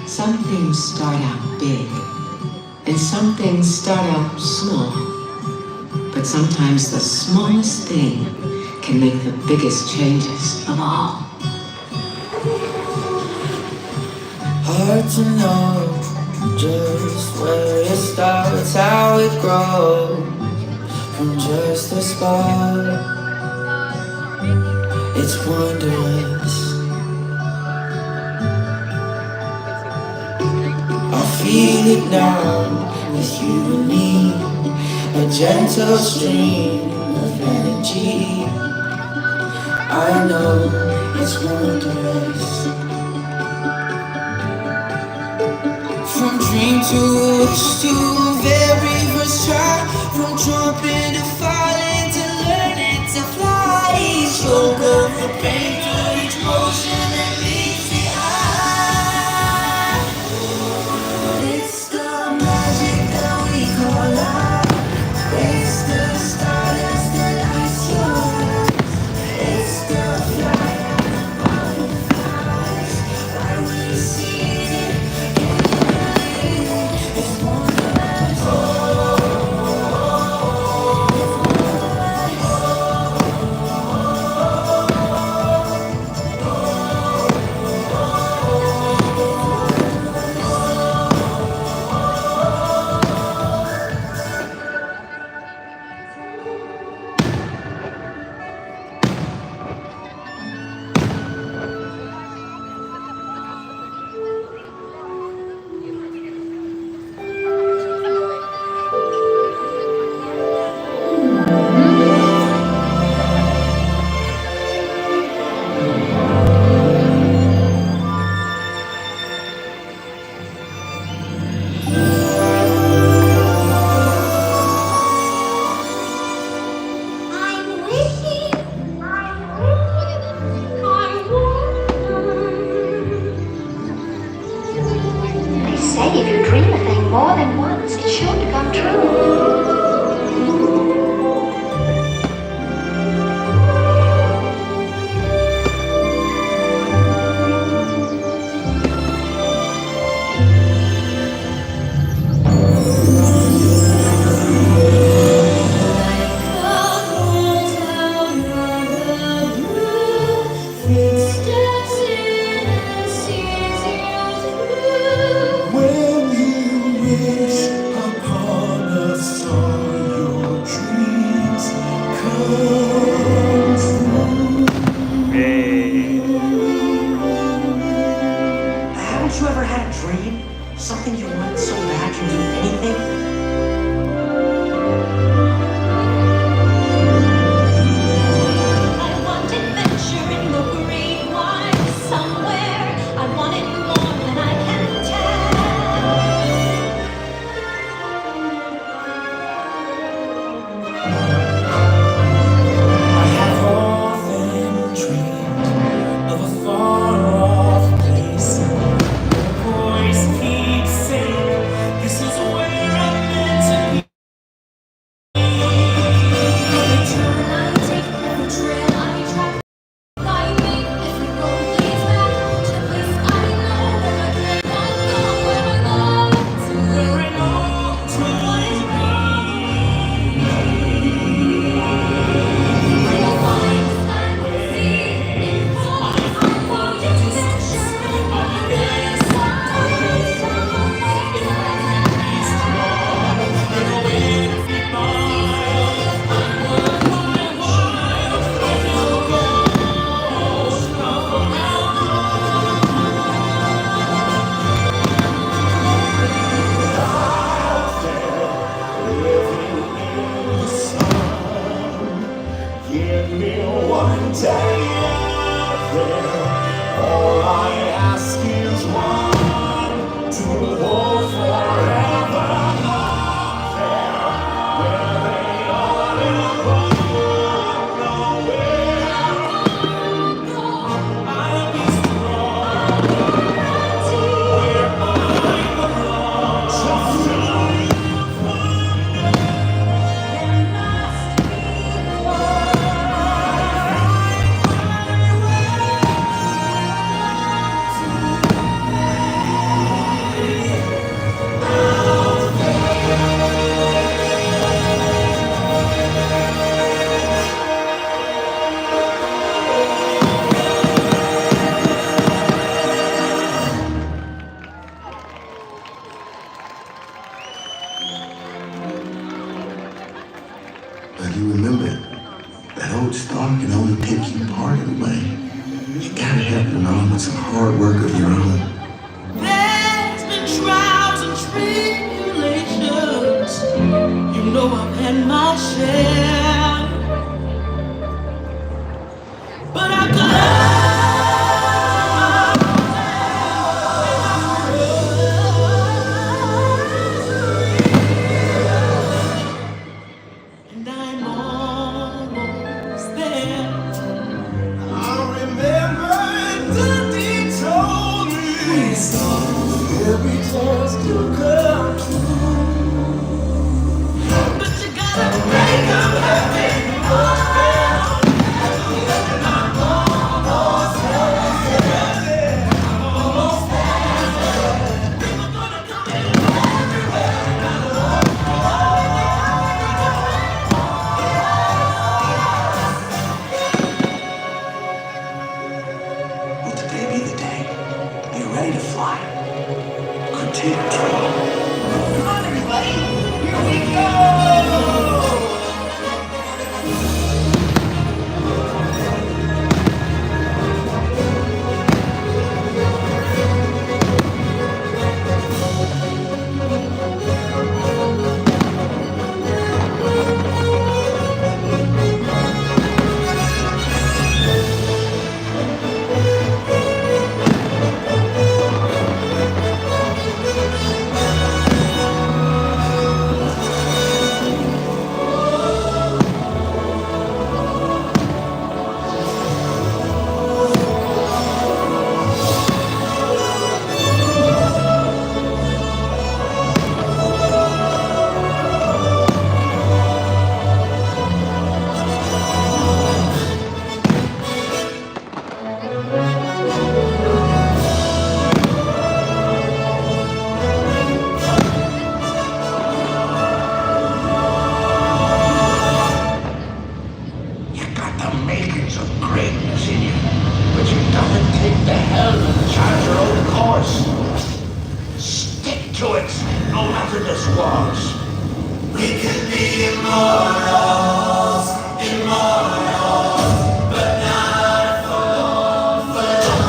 [SPEAKER 16] Some things start out big, and some things start out small. But sometimes the smallest thing can make the biggest changes of all.
[SPEAKER 17] Hard to know just where it starts, how it grows from just a spark. It's wondrous. I feel it now with you and me, a gentle stream of energy. I know it's wondrous. From dream to wish to very first try, from jumping to falling to learning to fly. Stroke of the pain to each motion that meets the eye. It's the magic that we call love. It's the stardust that lights your eyes. It's the fire of butterflies. Why we see it.
[SPEAKER 12] They say if you dream a thing more than once, it's sure to come true.
[SPEAKER 17] When you wish upon a star, your dreams come true.
[SPEAKER 9] Haven't you ever had a dream? Something you want so bad you do anything?
[SPEAKER 18] I want adventure in the great wide somewhere. I want it more than I can tell.
[SPEAKER 17] I have often dreamed of a far-off place. A voice keeps saying, "This is where I'm meant to be."
[SPEAKER 18] Every turn I take, every trail I track, find me. Every road leads back to the place I know, where I cannot go, where I long to live. Where I know to what is when I find and see it all, I want adventure on this side,
[SPEAKER 17] Give me one day out there. All I ask is one to hold forever.
[SPEAKER 19] That old stock can only take you part of the way. You gotta help along with some hard work of your own.
[SPEAKER 17] There's been trials and tribulations. You know I've had my share. But I and I'm almost there. I remember Dundee told me every chance to come true. But you gotta make them happy. I'm almost there. Almost there. People gonna come in
[SPEAKER 19] Will today be the day? Are you ready to fly? Good to your dream.
[SPEAKER 17] Come on, everybody. Here we go.
[SPEAKER 19] You got the makings of greatness in you, but you gotta take the helm and chart your own course. Stick to it, no matter the squalls. We can be immortals, immortals, but not for long, for long.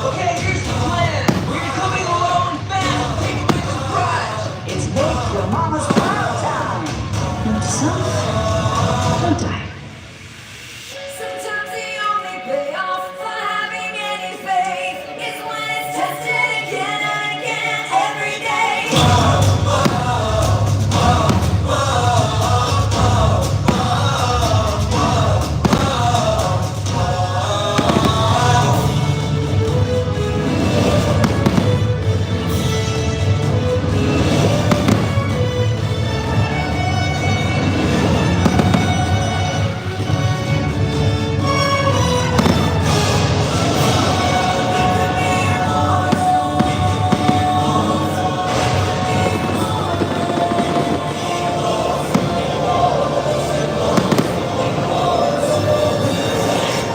[SPEAKER 17] Okay, here's the plan. We're coming along fast. Take it by surprise.
[SPEAKER 9] It's make your mama's proud time.
[SPEAKER 14] Note to self, don't die.
[SPEAKER 18] Sometimes the only payoff for having any faith is when it's tested again and again every day.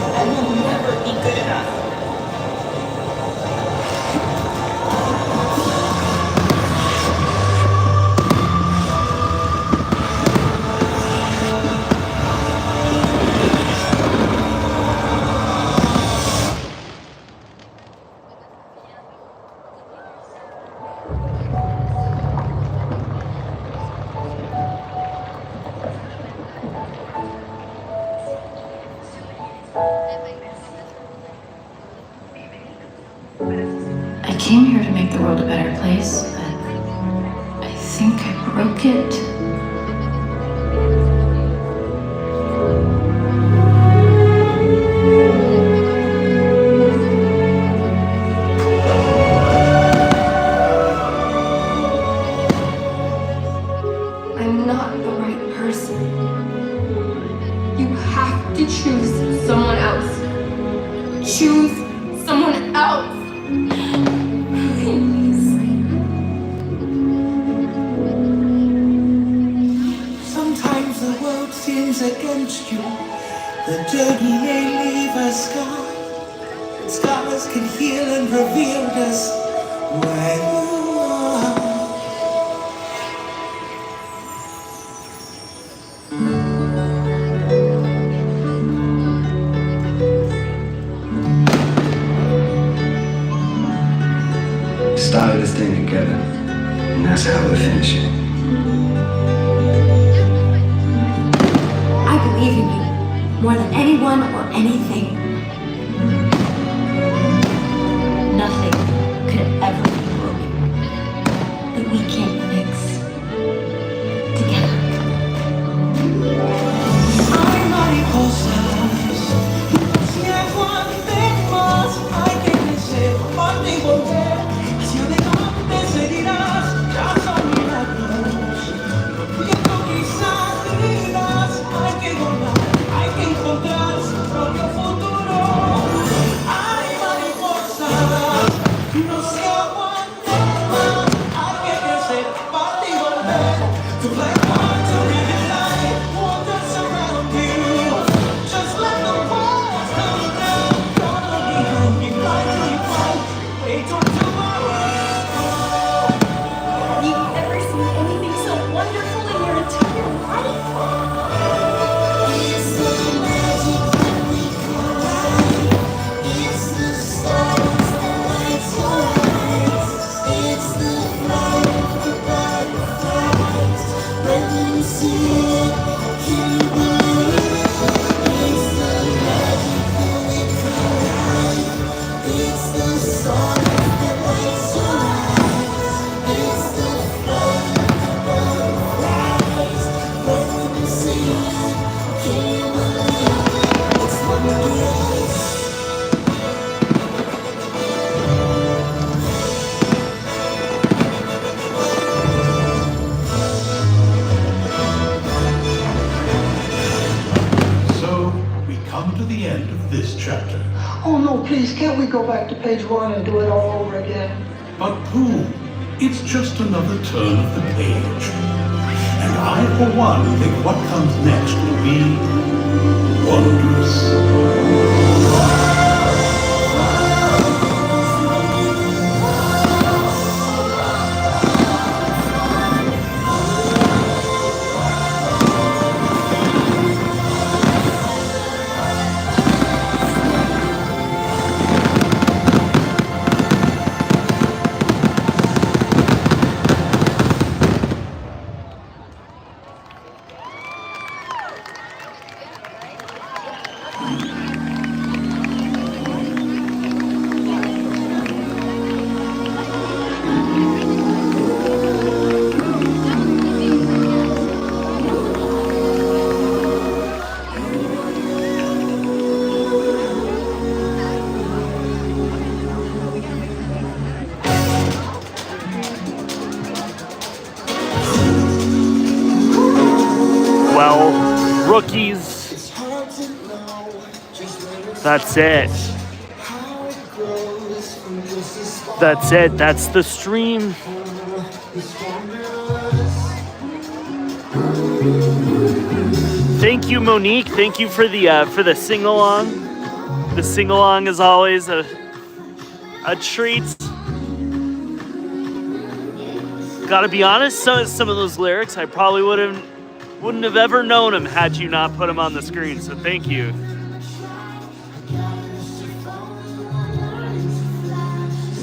[SPEAKER 17] And you'll never be good enough.
[SPEAKER 14] I came here to make the world a better place, but I think I broke it.
[SPEAKER 20] I'm not the right person. You have to choose someone else. Choose someone else. Please.
[SPEAKER 17] Sometimes the world seems against you. The journey may leave a scar. Scars can heal and reveal just where you are.
[SPEAKER 20] change. I believe in you more than anyone or anything.
[SPEAKER 12] Nothing could ever be broken that we can't fix together.
[SPEAKER 17] Hay mariposas, si aguanten más, hay que crecer, parte y volver, hacia adelante seguirás, ya son milagros, viendo quizás vidas, hay que volar, hay que encontrar su propio futuro. Hay mariposas, no se aguanten más, hay que crecer, parte y volver, to fly hard, to live your life, wonders around you. Just let the walls come down, don't look behind you, fly till you find, wait till tomorrow.
[SPEAKER 14] Have you ever seen anything so wonderful in your entire life?
[SPEAKER 18] It's the magic that we collide. It's the stars that light your eyes. It's the flight of the butterflies. When you see it, can you believe it? It's the magic that we collide. It's the stars that light your eyes. It's the flight of the butterflies. When you see it, can you believe it? It's wondrous.
[SPEAKER 10] So, we come to the end of this chapter.
[SPEAKER 15] Oh no, please, can't we go back to page 1 and do it all over again?
[SPEAKER 10] But pooh, it's just another turn of the page. And I, for one, think what comes next will be wondrous.
[SPEAKER 2] Well, rookies, that's it. That's it. That's the stream. Thank you, Monique. Thank you for the sing along. The sing along is always a treat. Gotta be honest, some of those lyrics I probably wouldn't have ever known them had you not put them on the screen. So thank you.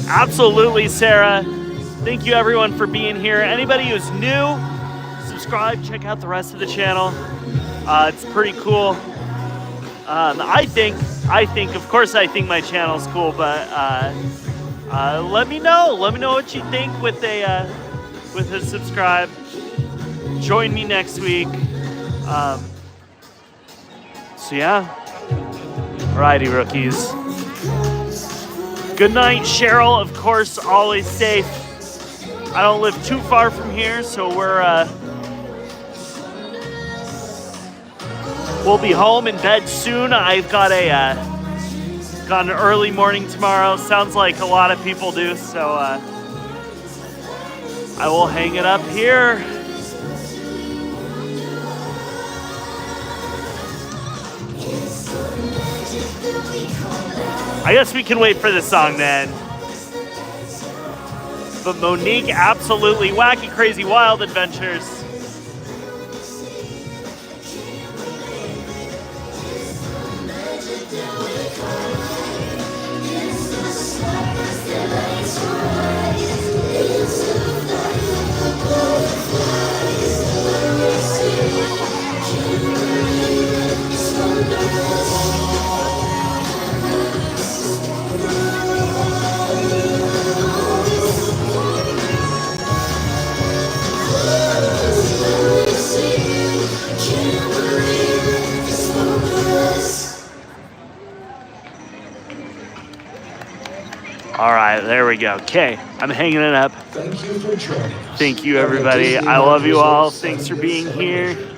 [SPEAKER 2] Absolutely, Sarah. Thank you everyone for being here. Anybody who's new, subscribe, check out the rest of the channel. It's pretty cool. I think, of course I think my channel's cool, but let me know what you think with a subscribe. Join me next week. So yeah. Alrighty, rookies. Good night, Cheryl. Of course, always safe. I don't live too far from here, so we'll be home in bed soon. I've got an early morning tomorrow. Sounds like a lot of people do, so I will hang it up here. I guess we can wait for the song then. But Monique, absolutely wacky, crazy, wild adventures.
[SPEAKER 18] It's
[SPEAKER 2] All right, there we go. Okay, I'm hanging it up.
[SPEAKER 10] Thank you for joining us.
[SPEAKER 2] Thank you,
[SPEAKER 10] at the
[SPEAKER 2] everybody. I
[SPEAKER 10] Disneyland
[SPEAKER 2] love you all.
[SPEAKER 10] Resort
[SPEAKER 2] Thanks for
[SPEAKER 10] 70th
[SPEAKER 2] being here.
[SPEAKER 10] celebration.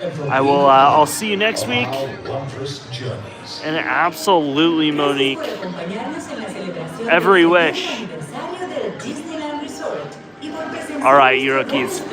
[SPEAKER 10] And for
[SPEAKER 2] I
[SPEAKER 10] being
[SPEAKER 2] will.
[SPEAKER 10] a part
[SPEAKER 2] I'll see you next
[SPEAKER 10] of
[SPEAKER 2] week.
[SPEAKER 10] our Wondrous Journeys.
[SPEAKER 2] And absolutely, Monique.
[SPEAKER 11] Gracias por acompañarnos en la celebración
[SPEAKER 2] Every
[SPEAKER 11] del 70
[SPEAKER 2] wish.
[SPEAKER 11] aniversario del Disneyland Resort y por presenciar
[SPEAKER 2] All right,
[SPEAKER 11] nuestro
[SPEAKER 2] you rookies.
[SPEAKER 11] gran